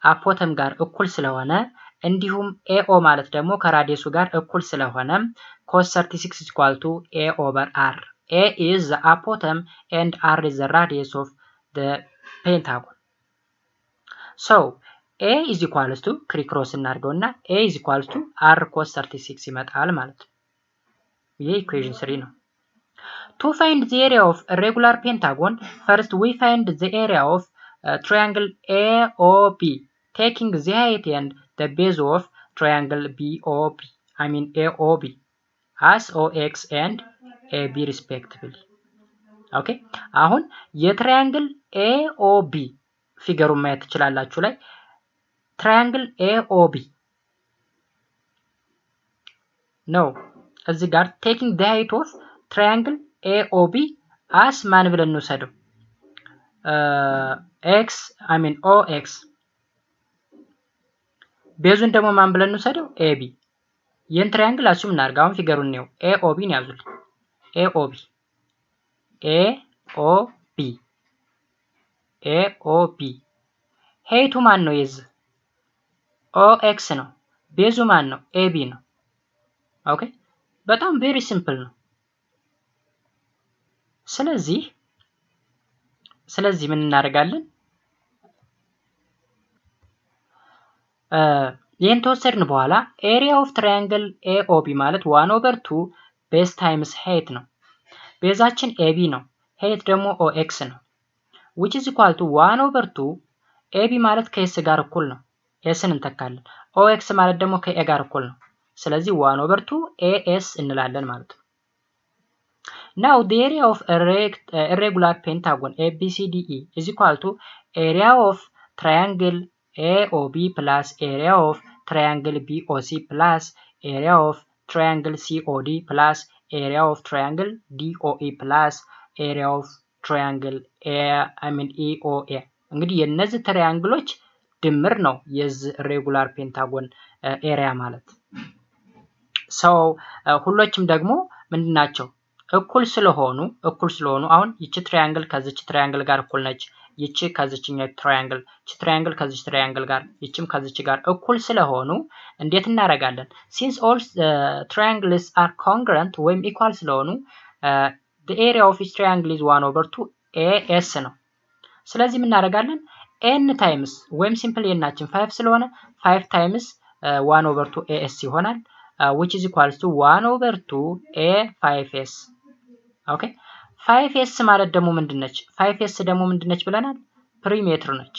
አፖተም ጋር እኩል ስለሆነ እንዲሁም AO ማለት ደግሞ ከራዲየሱ ጋር እኩል ስለሆነ cos 36 is equal to A over R A is the apothem and R is the radius of the pentagon so A is equals to ክሪክሮስ እናድርገውና A is equals to R cos 36 ይመጣል ማለት ነው ይሄ ኢኩዌሽን 3 ነው to find the area of a regular pentagon first we find the area of triangle AOB taking the height and the base of triangle BOB I mean AOB as OX and AB respectively okay አሁን የትራያንግል AOB ፊገሩን ማየት ትችላላችሁ ላይ ትራያንግል AOB ነው እዚህ ጋር taking the height of triangle AOB as ማን ብለን እንወስደው OX ቤዙን ደግሞ ማን ብለን እንወስደው AB ይህን ትራያንግል አሱም እናርጋ አሁን ፊገሩን ነው AOB ነው ያዙት AOB ሄይቱ ማን ነው የዚህ OX ነው ቤዙ ማን ነው AB ነው ኦኬ በጣም ቬሪ ሲምፕል ነው ስለዚህ ምን እናደርጋለን ይሄን ተወሰድን በኋላ ኤሪያ ኦፍ ትራያንግል AOB ማለት 1/2 ቤዝ ታይምስ ሄይት ነው ቤዛችን AB ነው ሄይት ደግሞ OX ነው which is equal to 1/2 AB ማለት ከS ጋር እኩል ነው Sን እንተካለን OX ማለት ደግሞ ከA ጋር እኩል ነው ስለዚህ 1/2 AS እንላለን ማለት ነው now the area of a irregular pentagon ABCDE is equal to area of triangle AOB plus area of triangle BOC plus area of triangle COD plus area of triangle DOE plus area of triangle EOA እንግዲህ የነዚህ ትራያንግሎች ድምር ነው የዚህ ሬጉላር ፔንታጎን ኤሪያ ማለት ሁሎችም ደግሞ ምንድናቸው እኩል ስለሆኑ አሁን ይቺ ትራያንግል ከዚች ትራያንግል ጋር እኩል ነች ይቺ ከዚችኛው ትራያንግል ከዚች ትራያንግል ጋር ይቺም ከዚች ጋር እኩል ስለሆኑ እንዴት እናደርጋለን since all triangles are congruent ወይም equal ስለሆኑ the area of each triangle is 1/2 AS ነው ስለዚህ ምን እናደርጋለን n times ወይም ሲምፕል የናችን 5 ስለሆነ 5 times 1/2 AS ይሆናል which is equals to 1/2 A5S ኦኬ 5S ማለት ደግሞ ምንድነች 5S ደግሞ ምንድነች ብለናል ፕሪሜትር ነች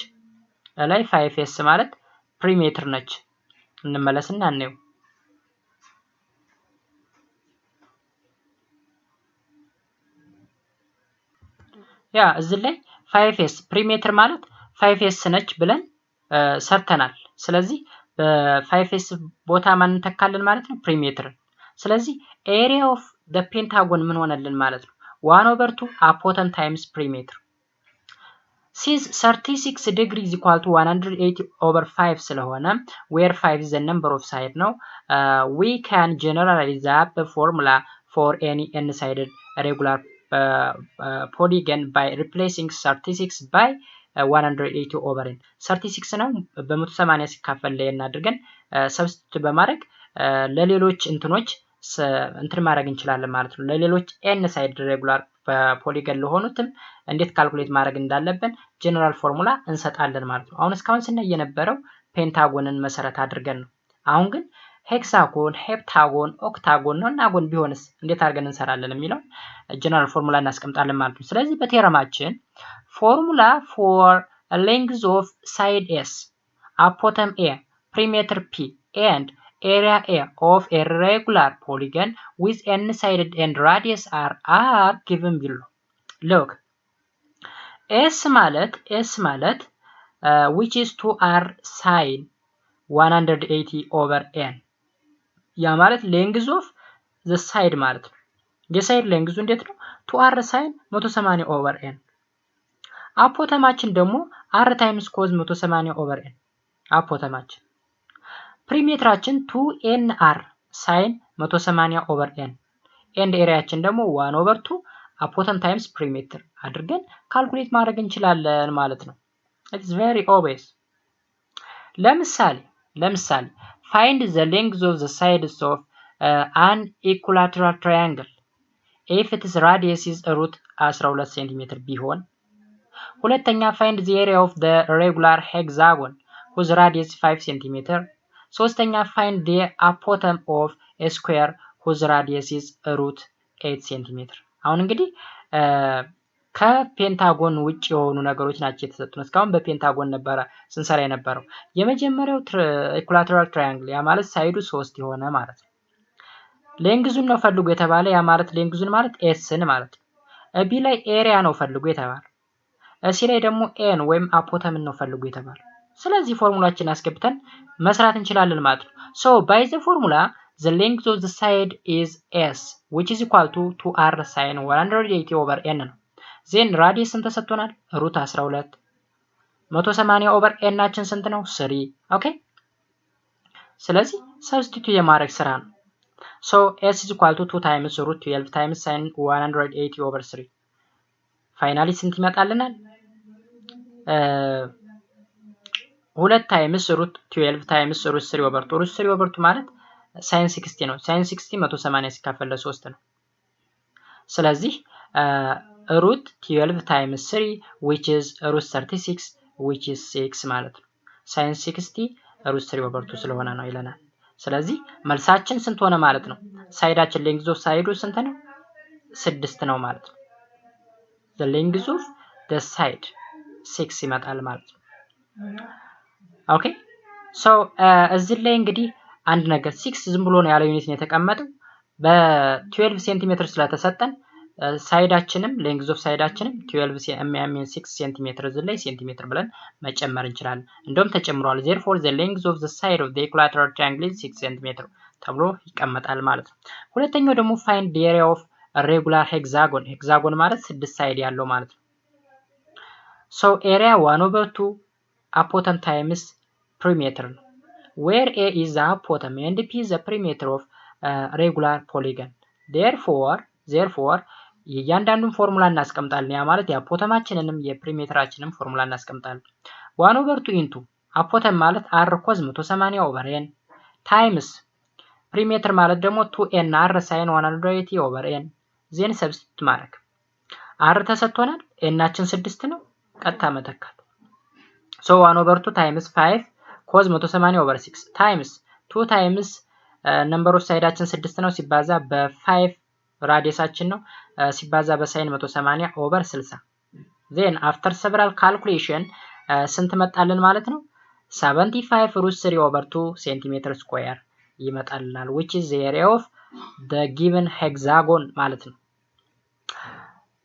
ላይ 5S ማለት ፕሪሜትር ነች እንመለስና እንየው ያ እዚህ ላይ 5S ፕሪሜትር ማለት 5S ነች ብለን ሰርተናል ስለዚህ በ5S ቦታ ማን እንተካለን ማለት ነው ፕሪሜትር ስለዚህ area of the pentagon ምን ሆነልን ማለት ነው 1/2 Apothem times perimeter since 36 degree is equal to 180/5 ስለሆነ where 5 is the number of side ነው we can generalize the formula for any n-sided regular polygon by replacing 36 by 180/n 36 ነው በ180 ሲካፈል ላይ እናድርገን ሰብስቲቱት በማድረግ ለሌሎች እንትኖች እንትን ማድረግ እንችላለን ማለት ነው ለሌሎች n ሳይድ ሬጉላር ፖሊገን ለሆኑትም እንዴት ካልኩሌት ማድረግ እንዳለብን ጀነራል ፎርሙላ እንሰጣለን ማለት ነው አሁን እስካሁን ስናይ የነበረው ፔንታጎንን መሰረት አድርገን ነው አሁን ግን ሄክሳጎን ሄፕታጎን ኦክታጎን ነው ናጎን ቢሆንስ እንዴት አድርገን እንሰራለን የሚለው ጀነራል ፎርሙላ እናስቀምጣለን ማለት ነው ስለዚህ በቴረማችን ፎርሙላ for a length of side S apothem A perimeter P and area A of a regular polygon with n-sided and radius are given below look S ማለት which is 2r sine 180/n ያ ማለት length of the side ማለት ነው የሳይድ ሌንግዙ እንዴት ነው 2r sin 180/n አፖተማችን ደግሞ r times cos 180/n አፖተማችን ፕሪሜትራችን 2nr sin 180/n ኤንድ ኤሪያችን ደግሞ 1/2 አፖተም times perimeter አድርገን ካልኩሌት ማድረግ እንችላለን ማለት ነው it's very obvious ለምሳሌ find the length of the sides of an equilateral triangle if its radius is root 12 cm ቢሆን ሁለተኛ find the area of the regular hexagon whose radius 5 cm ሶስተኛ find the apothem of a square whose radius is root 8 cm አሁን እንግዲህ ከፔንታጎን ውጭ የሆኑ ነገሮች ናቸው የተሰጡን እስካሁን በፔንታጎን ነበር ስንሰራ የነበረው የመጀመሪያው ኢኩላተራል ትራያንግል ያ ማለት ሳይዱ 3 የሆነ ማለት ነው ሌንግዙን ነው ፈልጉ የተባለ ያ ማለት ሌንግዙን ማለት ኤስን ማለት ነው ቢ ላይ ኤሪያ ነው ፈልጉ የተባለ እሲ ላይ ደግሞ ኤን ወይም አፖተምን ነው ፈልጉ የተባለው። ስለዚህ ፎርሙላችን አስገብተን መስራት እንችላለን ማለት ነው። ሶ ባይ ዘ ፎርሙላ the length of the side is s which is equal to 2r sin 180 over n ነው። ዜን ራዲየስ ስንት ተሰጥቶናል? ሩት 12 180 ኦቨር ኤናችን ስንት ነው? 3 ኦኬ። ስለዚህ ሰብስቲቱት የማድረግ ስራ ነው። ሶ s is equal to 2 times root 12 times sin 180 over 3 ፋይናሊ ስንት ይመጣልናል? 2 ታይምስ ሩት 12 ታይምስ ሩት 3 ኦቨር 2 ሩት 3 ኦቨር 2 ማለት ሳይን 60 ነው። ሳይን 60 180 ሲካፈል ለ3 ነው። ስለዚህ ሩት 12 ታይምስ 3 which is root 36 which is 6 ማለት ነው። ሳይን 60 ሩት 3 ኦቨር 2 ስለሆነ ነው ይለናል። ስለዚህ መልሳችን ስንት ሆነ ማለት ነው? ሳይዳችን ሌንግዝ ኦፍ ሳይዱ ስንት ነው? 6 ነው ማለት ነው። the length of the side 6 ይመጣል ማለት ነው። ኦኬ ሶ እዚህ ላይ እንግዲህ አንድ ነገር 6 ዝም ብሎ ነው ያለ ዩኒት ነው የተቀመጠው። በ12 ሴንቲሜትር ስለተሰጠን ሳይዳችንም ሌንግዝ ኦፍ ሳይዳችንም 12 6 ሴንቲሜትር እዚህ ላይ ሴንቲሜትር ብለን መጨመር እንችላለን። እንደውም ተጨምሯል። therefore the length of the side of the equilateral triangle is 6 ሴንቲሜትር ተብሎ ይቀመጣል ማለት ነው። ሁለተኛው ደግሞ find the area of a regular hexagon ሄክሳጎን ማለት 6 ሳይድ ያለው ማለት ነው። so area 1/2 apothem times perimeter ነው። where a is the apothem and p is the perimeter of regular polygon therefore እያንዳንዱን ፎርሙላ እናስቀምጣለን። ያ ማለት የአፖተማችንንም የፕሪሜትራችንን ፎርሙላ እናስቀምጣለን። 1/2 ኢንቱ አፖተም ማለት r cos 180 ኦቨር n ታይምስ ፕሪሜትር ማለት ደግሞ 2n r sin 180 ኦቨር n ዜን ሰብስቲቱት ማድረግ r ተሰጥቶናል። ኤናችን 6 ነው። ቀጥታ መተካት so 1/2 ታይምስ 5 cos 180 ኦቨር 6 ታይምስ 2 ታይምስ ነምበር ኦፍ ሳይዳችን 6 ነው ሲባዛ በ5 ራዲየሳችን ነው ሲባዛ በሳይን 180 ኦቨር 60 then after several calculation ስንት መጣልን ማለት ነው? 75 root 3 over 2 centimeter square ይመጣልናል which is the area of the given hexagon ማለት ነው።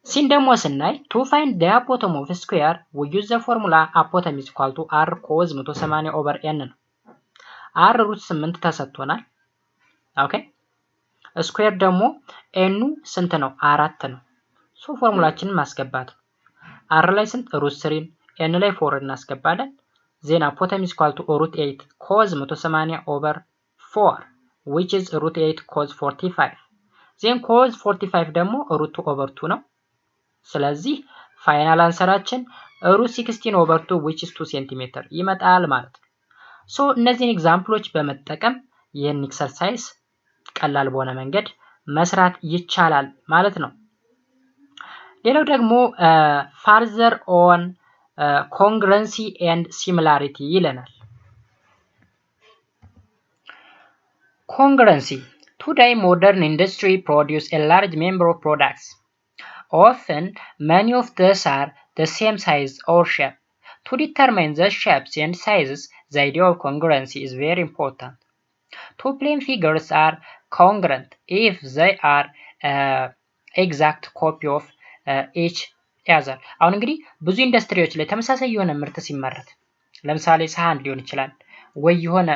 ሲን ደግሞ ስናይ to find the apothem of a square we use the formula apothem is equal to r cos 180 over n ነው። r root 8 ተሰጥቶናል። ኦኬ ስኩዌር ደግሞ ኤኑ ስንት ነው? 4 ነው። ሶ ፎርሙላችንን ማስገባት r ላይ ስንት ሩት 3 n ላይ 4 እናስገባለን። ዜን apothem is equal to root 8 cos 180 over 4 which is root 8 cos 45 ዜን cos 45 ደግሞ root 2 over 2 ነው። ስለዚህ ፋይናል አንሰራችን root 16 over 2 which is 2 ሴንቲሜትር ይመጣል ማለት ነው። ሶ እነዚህን ኤግዛምፕሎች በመጠቀም ይህን ኤክሰርሳይዝ ቀላል በሆነ መንገድ መስራት ይቻላል ማለት ነው። ሌላው ደግሞ further on congruency and similarity ይለናል። Concurrency. Today modern industry produce a large number of products. Often many of these are the same size or shape. To determine the shapes and sizes, the idea of congruency is very important. Two plane figures are congruent if they are exact copy of each other. አሁን እንግዲህ ብዙ ኢንዱስትሪዎች ላይ ተመሳሳይ የሆነ ምርት ሲመረት ለምሳሌ ሳህን ሊሆን ይችላል ወይ የሆነ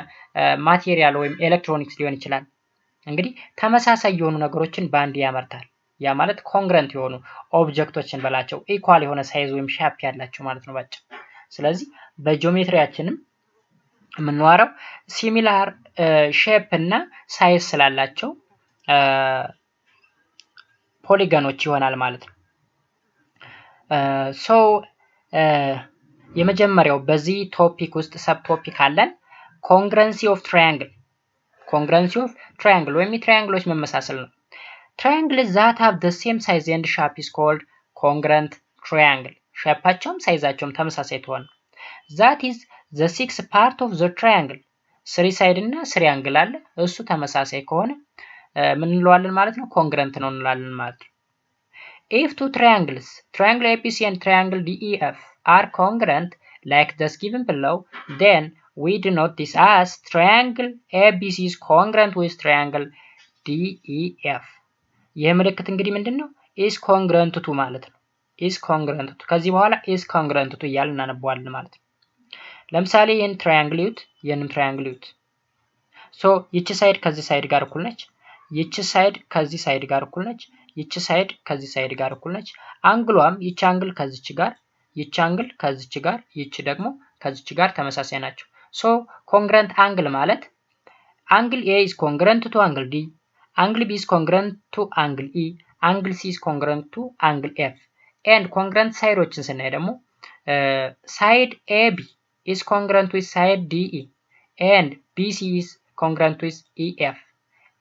ማቴሪያል ወይም ኤሌክትሮኒክስ ሊሆን ይችላል። እንግዲህ ተመሳሳይ የሆኑ ነገሮችን ባንድ ያመርታል። ያ ማለት ኮንግረንት የሆኑ ኦብጀክቶችን በላቸው ኢኳል የሆነ ሳይዝ ወይም ሼፕ ያላቸው ማለት ነው ባጭ። ስለዚህ በጂኦሜትሪያችንም የምንዋረው ሲሚላር ሼፕ እና ሳይዝ ስላላቸው ፖሊገኖች ይሆናል ማለት ነው። ሶ የመጀመሪያው በዚህ ቶፒክ ውስጥ ሰብ ቶፒክ አለን ኮንግረንሲ ኦፍ ትራያንግል። ኮንግረንሲ ኦፍ ትራያንግል ወይም የትራያንግሎች መመሳሰል ነው። triangles that have the same size and shape is called congruent triangle. ሼፓቸውም ሳይዛቸውም ተመሳሳይ ተሆነ that is the sixth part of the triangle. 3 ሳይድ እና 3 አንግል አለ እሱ ተመሳሳይ ከሆነ ምን እንለዋለን ማለት ነው? ኮንግረንት ነው እንላለን ማለት ነው። if two triangles, triangle ABC and triangle DEF are congruent like this given below, then we denote this as triangle ABC is congruent with triangle DEF. ይህ ምልክት እንግዲህ ምንድነው? is congruent to ማለት ነው። is congruent to ከዚህ በኋላ is congruent to እያልን እናነባዋለን ማለት ነው። ለምሳሌ ይህን ትራያንግል ይዩት፣ ይህንን ትራያንግል ይዩት። ሶ ይቺ ሳይድ ከዚህ ሳይድ ጋር እኩል ነች፣ ይቺ ሳይድ ከዚህ ሳይድ ጋር እኩል ነች፣ ይቺ ሳይድ ከዚህ ሳይድ ጋር እኩል ነች። አንግሏም ይቺ አንግል ከዚች ጋር፣ ይቺ አንግል ከዚች ጋር፣ ይቺ ደግሞ ከዚች ጋር ተመሳሳይ ናቸው። ሶ ኮንግረንት አንግል ማለት አንግል A is congruent to angle D, angle B is congruent to angle E, angle C is congruent to angle F. and congruent ሳይዶችን ስናይ ደግሞ side AB is congruent with side DE and BC is congruent with EF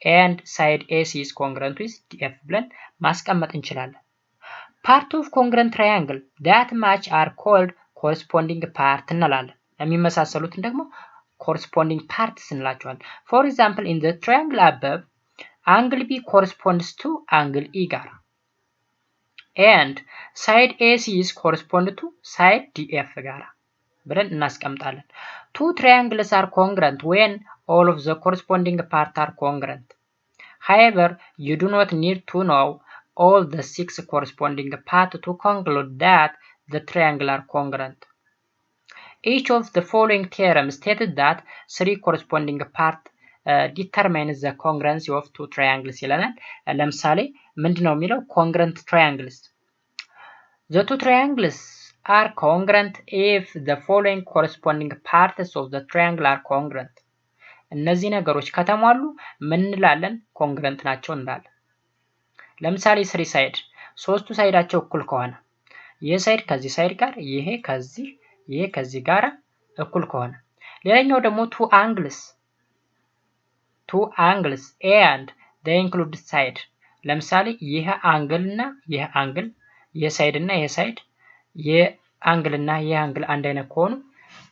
and side AC is congruent with DF ብለን ማስቀመጥ እንችላለን። part of congruent triangle that match are called corresponding part እንላለን። የሚመሳሰሉትን ደግሞ corresponding parts እንላቸዋለን። for example in the triangle above angle B corresponds to angle E ጋር and side AC is correspond to side DF ጋር ብለን እናስቀምጣለን። two triangles are congruent when all of the corresponding parts are congruent. However, you do not need to know all the 6 corresponding parts to conclude that the triangle are congruent. Each of the following theorems stated that 3 corresponding parts determines the congruency of 2 triangles ይለናል። ለምሳሌ ምንድነው የሚለው congruent triangles. The 2 triangles are congruent if the following corresponding parts of the triangle are congruent. እነዚህ ነገሮች ከተሟሉ ምን እንላለን? ኮንግረንት ናቸው እንላለን። ለምሳሌ 3 ሳይድ ሶስቱ ሳይዳቸው እኩል ከሆነ ይሄ ሳይድ ከዚህ ሳይድ ጋር፣ ይሄ ከዚህ ጋር እኩል ከሆነ፣ ሌላኛው ደግሞ two angles and the included side ለምሳሌ ይሄ አንግል እና ይሄ አንግል፣ ይሄ ሳይድ እና ይሄ ሳይድ፣ ይሄ አንግል እና ይሄ አንግል አንድ አይነት ከሆኑ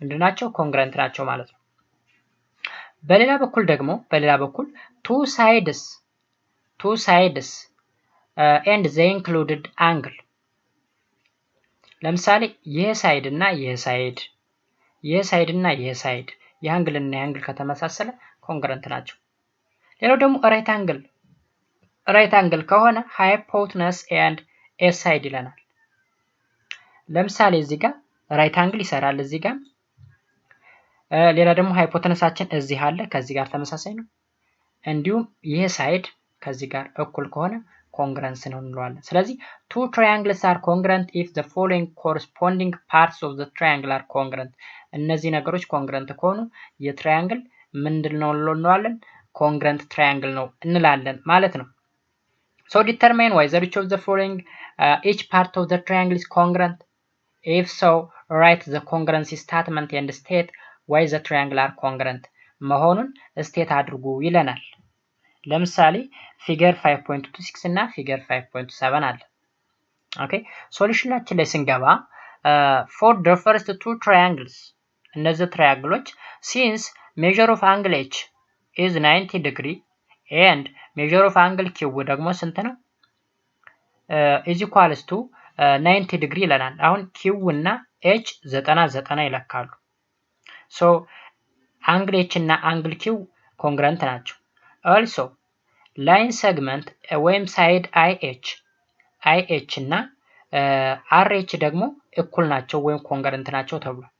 ምንድናቸው? ኮንግረንት ናቸው ማለት ነው። በሌላ በኩል two sides and the included angle ለምሳሌ ይሄ ሳይድ እና ይሄ ሳይድ፣ ይሄ ሳይድ እና ይሄ ሳይድ፣ የአንግል እና የአንግል ከተመሳሰለ ኮንግረንት ናቸው። ሌላው ደግሞ ራይት አንግል ከሆነ hypotenuse and a side ይለናል። ለምሳሌ እዚህ ጋር ራይት አንግል ይሰራል እዚህ ጋር፣ ሌላ ደግሞ ሃይፖተነሳችን እዚህ አለ ከዚህ ጋር ተመሳሳይ ነው። እንዲሁም ይሄ ሳይድ ከዚህ ጋር እኩል ከሆነ ኮንግረንስ ነው እንለዋለን። ስለዚህ two triangles are congruent if the following corresponding parts of the triangle are congruent. እነዚህ ነገሮች ኮንግረንት ከሆኑ የትራያንግል ምንድነው እንለዋለን? ኮንግረንት ትራያንግል ነው እንላለን ማለት ነው። so determine whether each of the following each part of the triangle is congruent. if so, write the congruency statement and state why the triangle are congruent መሆኑን ስቴት አድርጉ ይለናል። ለምሳሌ ፊገር 5.26 እና ፊገር 5.7 አለ። ኦኬ ሶሉሽናችን ላይ ስንገባ for the first 2 triangles እነዚህ ትራያንግሎች since measure of angle H is 90 degree and measure of angle Q ደግሞ ስንት ነው? is equals to 90 degree ይለናል። አሁን Q እና H 90 ይለካሉ። so angle H እና angle Q ኮንግረንት ናቸው። also line segment ወይም side IH እና RH ደግሞ እኩል ናቸው ወይም ኮንግረንት ናቸው ተብሏል።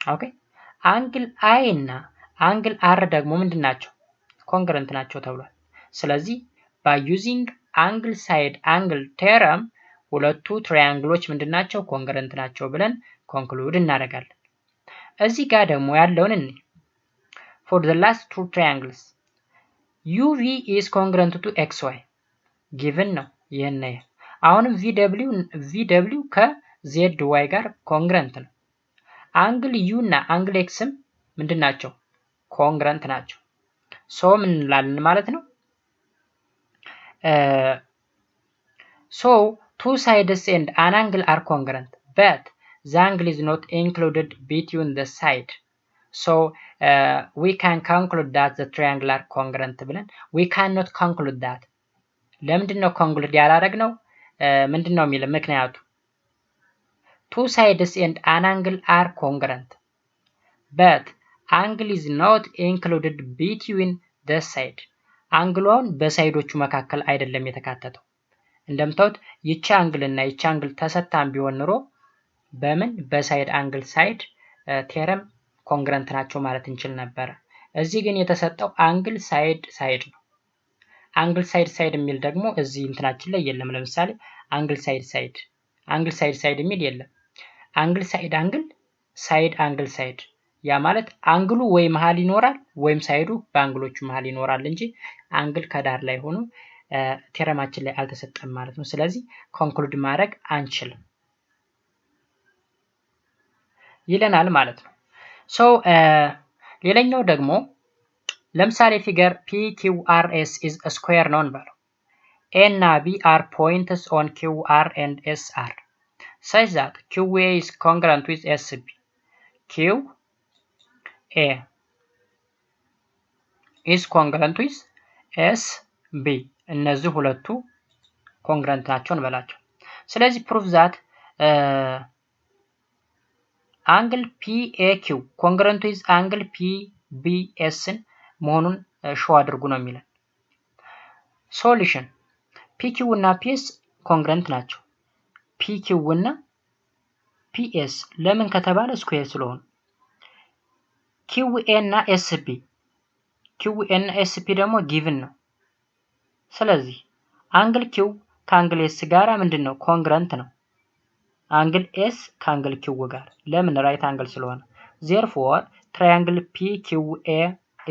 ኦኬ አንግል I እና አንግል R ደግሞ ምንድናቸው? ኮንግረንት ናቸው ተብሏል። ስለዚህ by using angle side angle theorem ሁለቱ ትራያንግሎች ምንድናቸው? ኮንግረንት ናቸው ብለን ኮንክሉድ እናደርጋለን። እዚህ ጋር ደግሞ ያለውን እንይ። for the last 2 triangles UV is congruent to XY given ነው ይሄን። አሁንም VW ከZY ጋር ኮንግረንት ነው። አንግል U እና አንግል Xም ምንድናቸው? ኮንግረንት ናቸው። ሶ ምን እንላለን ማለት ነው? so two sides and an angle are congruent but the angle is not included between the side. so we can conclude that the triangle are congruent ብለን we cannot conclude that ለምንድነው ኮንክሉድ ያላደረግነው? ምንድነው የሚለው ምክንያቱ? two sides and an angle are congruent but angle is not included between the side. አንግሉን በሳይዶቹ መካከል አይደለም የተካተተው። እንደምታዩት ይቺ አንግል እና ይቺ አንግል ተሰታን ቢሆን ኑሮ በምን በሳይድ አንግል ሳይድ ቴረም ኮንግረንት ናቸው ማለት እንችል ነበር። እዚህ ግን የተሰጠው አንግል ሳይድ ሳይድ ነው። አንግል ሳይድ ሳይድ የሚል ደግሞ እዚህ እንትናችን ላይ የለም። ለምሳሌ አንግል ሳይድ ሳይድ አንግል ሳይድ ሳይድ የሚል የለም። አንግል ሳይድ አንግል ሳይድ አንግል ሳይድ ያ ማለት አንግሉ ወይ መሃል ይኖራል ወይም ሳይዱ በአንግሎቹ መሃል ይኖራል እንጂ አንግል ከዳር ላይ ሆኖ ቴረማችን ላይ አልተሰጠም ማለት ነው። ስለዚህ ኮንክሉድ ማድረግ አንችልም ይለናል ማለት ነው። ሶ ሌላኛው ደግሞ ለምሳሌ ፊገር PQRS is a square ነው እንበለው። A እና B are points on QR and S are such that QA is congruent with SB. QA is congruent with SB. እነዚህ ሁለቱ ኮንግረንት ናቸው እንበላቸው። ስለዚህ prove that angle PAQ congruent with angle PBS መሆኑን ሾው አድርጉ ነው የሚለን። ሶሉሽን PQ እና PS ኮንግረንት ናቸው። PQ እና PS ለምን ከተባለ ስኩዌር ስለሆኑ። QA እና SB ደግሞ ጊቭን ነው። ስለዚህ አንግል Q ከአንግል S ጋራ ምንድነው ኮንግረንት ነው። አንግል S ከአንግል Q ጋር ለምን ራይት አንግል ስለሆነ። therefore triangle PQA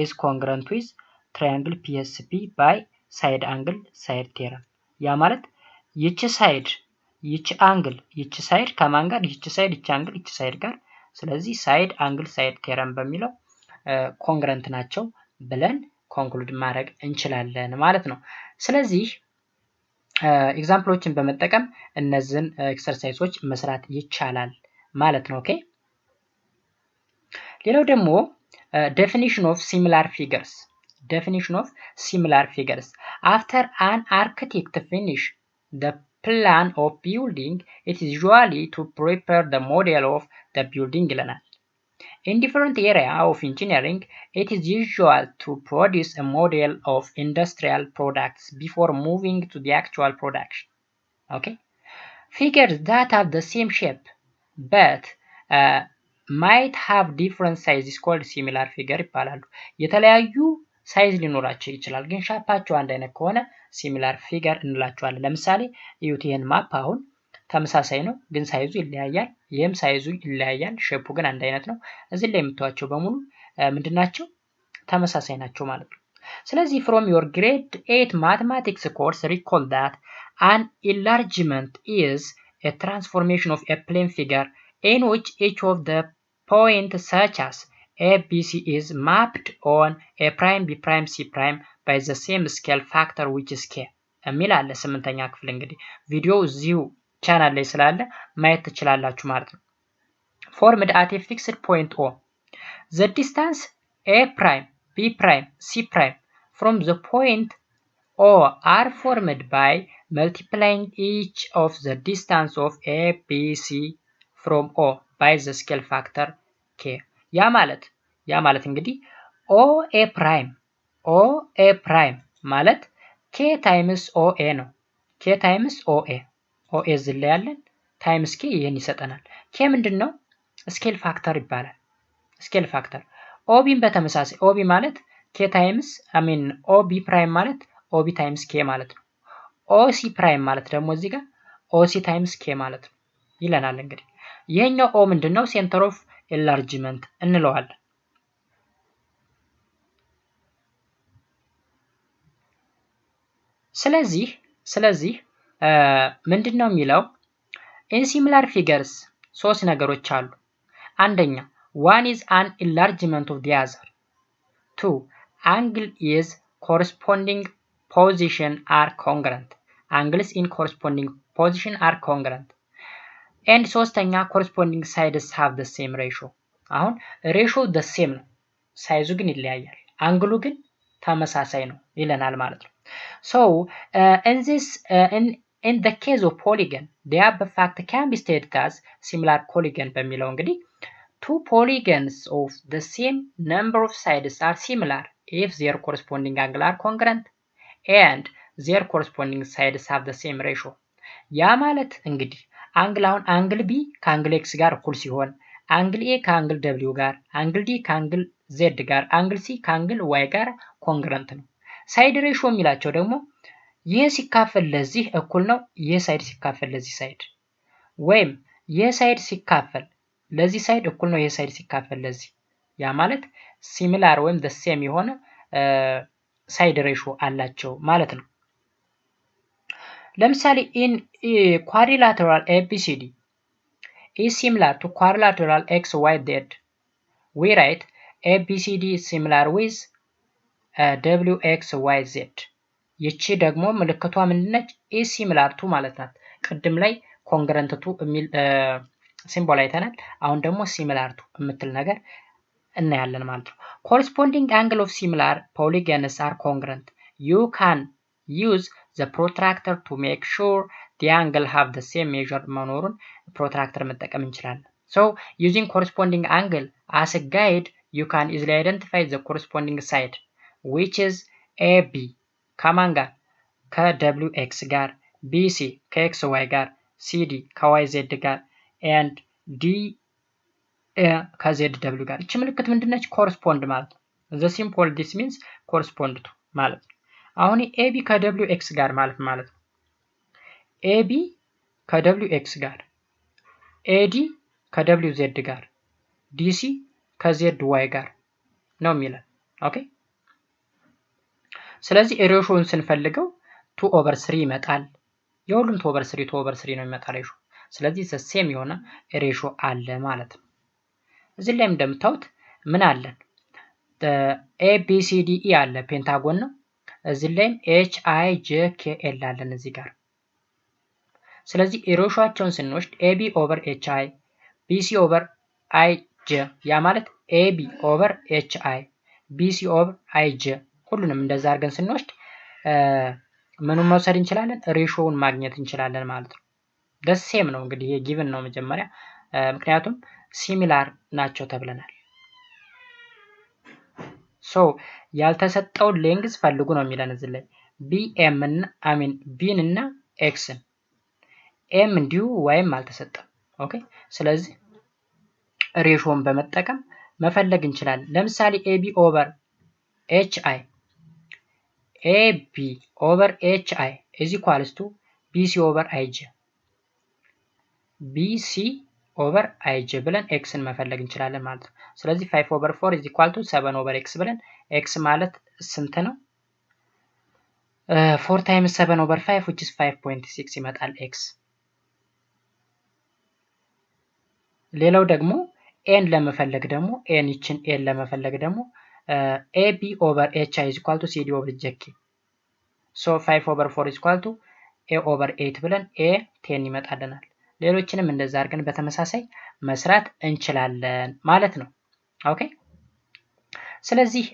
is congruent with triangle PSP by side angle side theorem. ያ ማለት ይቺ ሳይድ ይቺ አንግል ይቺ ሳይድ ከማን ጋር ይቺ ሳይድ ይቺ አንግል ይቺ ሳይድ ጋር ስለዚህ ሳይድ አንግል ሳይድ ቴረም በሚለው ኮንግረንት ናቸው ብለን ኮንክሉድ ማድረግ እንችላለን ማለት ነው። ስለዚህ ኤግዛምፕሎችን በመጠቀም እነዚህን ኤክሰርሳይሶች መስራት ይቻላል ማለት ነው። ኦኬ ሌላው ደግሞ definition of similar figures. Definition of similar figures. After an architect finish the plan of building, it is usually to prepare the model of the building ይለናል። In different area of engineering, it is usual to produce a model of industrial products before moving to the actual production. Okay? Figures that have the same shape but might have different size is called similar figure ይባላሉ። የተለያዩ ሳይዝ ሊኖራቸው ይችላል ግን ሻፓቸው አንድ አይነት ከሆነ ሲሚላር ፊገር እንላቸዋለን። ለምሳሌ እዩት ይሄን ማፕ አሁን ተመሳሳይ ነው ግን ሳይዙ ይለያያል። ይሄም ሳይዙ ይለያያል ሼፑ ግን አንድ አይነት ነው። እዚህ ላይ የምታዩቸው በሙሉ ምንድናቸው ተመሳሳይ ናቸው ማለት ነው። ስለዚህ from your grade 8 mathematics course recall that an enlargement is a transformation of a plane figure in which each of the points such as A, B, C is mapped on A prime, B prime, C prime by the same scale factor which is K የሚል አለ። 8ኛ ክፍል እንግዲህ ቪዲዮ እዚሁ ቻናል ላይ ስላለ ማየት ትችላላችሁ ማለት ነው። formed at a fixed point O. The distance A prime, B prime, C prime from the point O are formed by multiplying each of the distance of A, B, C from O by the scale factor K. ያ ማለት እንግዲህ OA prime ማለት K times OA ነው። K times OA እዚህ ላይ ያለን ታይምስ K ይሄን ይሰጠናል። K ምንድነው? ስኬል ፋክተር ይባላል። ስኬል ፋክተር OBን በተመሳሳይ OB ማለት K times OB prime ማለት OB times K ማለት ነው። OC prime ማለት ደግሞ እዚህ ጋር OC times K ማለት ነው ይለናል። እንግዲህ ይሄኛው O ምንድነው? ሴንተር ኦፍ ኤንላርጅመንት እንለዋለን። ስለዚህ ምንድነው የሚለው in similar figures ሶስት ነገሮች አሉ። አንደኛ one is an enlargement of the other. 2 angle is corresponding position are congruent. Angles in corresponding position are congruent. and ሶስተኛ corresponding sides have the same ratio. አሁን ratio the same ነው ሳይዙ ግን ይለያያል አንግሉ ግን ተመሳሳይ ነው ይለናል ማለት ነው። so in the case of polygon the above fact can be stated as similar polygon በሚለው እንግዲህ two polygons of the same number of sides are similar if their corresponding angle are congruent and their corresponding sides have the same ratio ያ ማለት እንግዲህ አንግል አሁን አንግል ቢ ከአንግል ኤክስ ጋር እኩል ሲሆን አንግል ኤ ከአንግል ደብሊው ጋር አንግል ዲ ከአንግል ዜድ ጋር አንግል ሲ ከአንግል ዋይ ጋር ኮንግረንት ነው። ሳይድ ሬሾ የሚላቸው ደግሞ ይህ ሲካፈል ለዚህ እኩል ነው ይህ ሳይድ ሲካፈል ለዚህ ሳይድ ወይም ይህ ሳይድ ሲካፈል ለዚህ ሳይድ እኩል ነው ይህ ሳይድ ሲካፈል ለዚህ ያ ማለት ሲሚላር ወይም the same የሆነ ሳይድ ሬሾ አላቸው ማለት ነው። ለምሳሌ in quadrilateral ABCD is similar to quadrilateral XYZ we write ABCD is similar with WXYZ ይቺ ደግሞ ምልክቷ ምንድነች is similar to ማለት ናት። ቅድም ላይ congruent to የሚል ሲምቦል አይተናል። አሁን ደግሞ similar to የምትል ነገር እናያለን ማለት ነው። corresponding angle of similar polygons are congruent you can use the protractor to make sure the angle have the same measure መኖሩን protractor መጠቀም እንችላለን። so using corresponding angle as a guide you can easily identify the corresponding side which is AB ከማን ጋር ከWX ጋር BC ከXY ጋር CD ከYZ ጋር and D ከZW ጋር እቺ ምልክት ምንድነች correspond ማለት ነው። the symbol this means correspond to ማለት ነው። አሁን AB ከWX ጋር ማለት ነው። AB ከWX ጋር AD ከWZ ጋር DC ከZY ጋር ነው የሚለው ኦኬ። ስለዚህ ሬሾውን ስንፈልገው 2/3 ይመጣል። የሁሉም 2/3 ነው የሚመጣ ሬሾ። ስለዚህ ሴም የሆነ ሬሾ አለ ማለት ነው። እዚህ ላይ እንደምታዩት ምን አለን? ABCDE አለ ፔንታጎን ነው። እዚህ ላይም HIJKL አለን እዚህ ጋር። ስለዚህ ሬሾአቸውን ስንወስድ AB over HI BC over IJ ያ ማለት AB over HI BC over IJ ሁሉንም እንደዛ አድርገን ስንወስድ ምኑን መውሰድ እንችላለን? ሬሾውን ማግኘት እንችላለን ማለት ነው። ደሴም ነው እንግዲህ ይሄ ጊቭን ነው መጀመሪያ ምክንያቱም ሲሚላር ናቸው ተብለናል። ሶ ያልተሰጠው ሌንግዝ ፈልጉ ነው የሚለን እዚህ ላይ BM እና ቢን እና ኤክስን ኤም እንዲሁ ወይም አልተሰጠም። ኦኬ ስለዚህ ሬሾውን በመጠቀም መፈለግ እንችላለን። ለምሳሌ AB over HI AB over HI is equals to BC over IJ BC over IJ ብለን xን መፈለግ እንችላለን ማለት ነው። ስለዚህ 5 over 4 is equal to 7 over x ብለን x ማለት ስንት ነው? 4 times 7 over 5 which is 5.6 ይመጣል x። ሌላው ደግሞ n ለመፈለግ ደግሞ n ይችን n ለመፈለግ ደግሞ AB over HI is equal to CD over JK so 5 over 4 is equal to A over 8 ብለን A 10 ይመጣልናል። ሌሎችንም እንደዛ አድርገን በተመሳሳይ መስራት እንችላለን ማለት ነው። ኦኬ ስለዚህ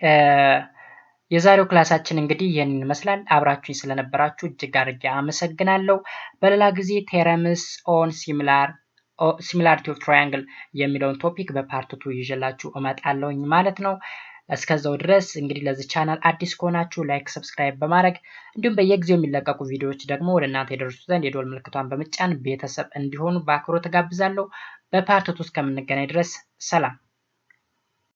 የዛሬው ክላሳችን እንግዲህ ይሄንን ይመስላል። አብራችሁኝ ስለነበራችሁ እጅግ አድርጌ አመሰግናለሁ። በሌላ ጊዜ ቴረምስ ኦን similarity of triangle የሚለውን ቶፒክ በፓርት 2 ይዤላችሁ እመጣለሁኝ ማለት ነው። እስከዛው ድረስ እንግዲህ ለዚህ ቻናል አዲስ ከሆናችሁ ላይክ ሰብስክራይብ በማድረግ እንዲሁም በየጊዜው የሚለቀቁ ቪዲዮዎች ደግሞ ወደ እናንተ ይደርሱ ዘንድ የደወል ምልክቷን በመጫን ቤተሰብ እንዲሆኑ በአክብሮት ተጋብዛለሁ። በፓርት 2 እስከምንገናኝ ድረስ ሰላም።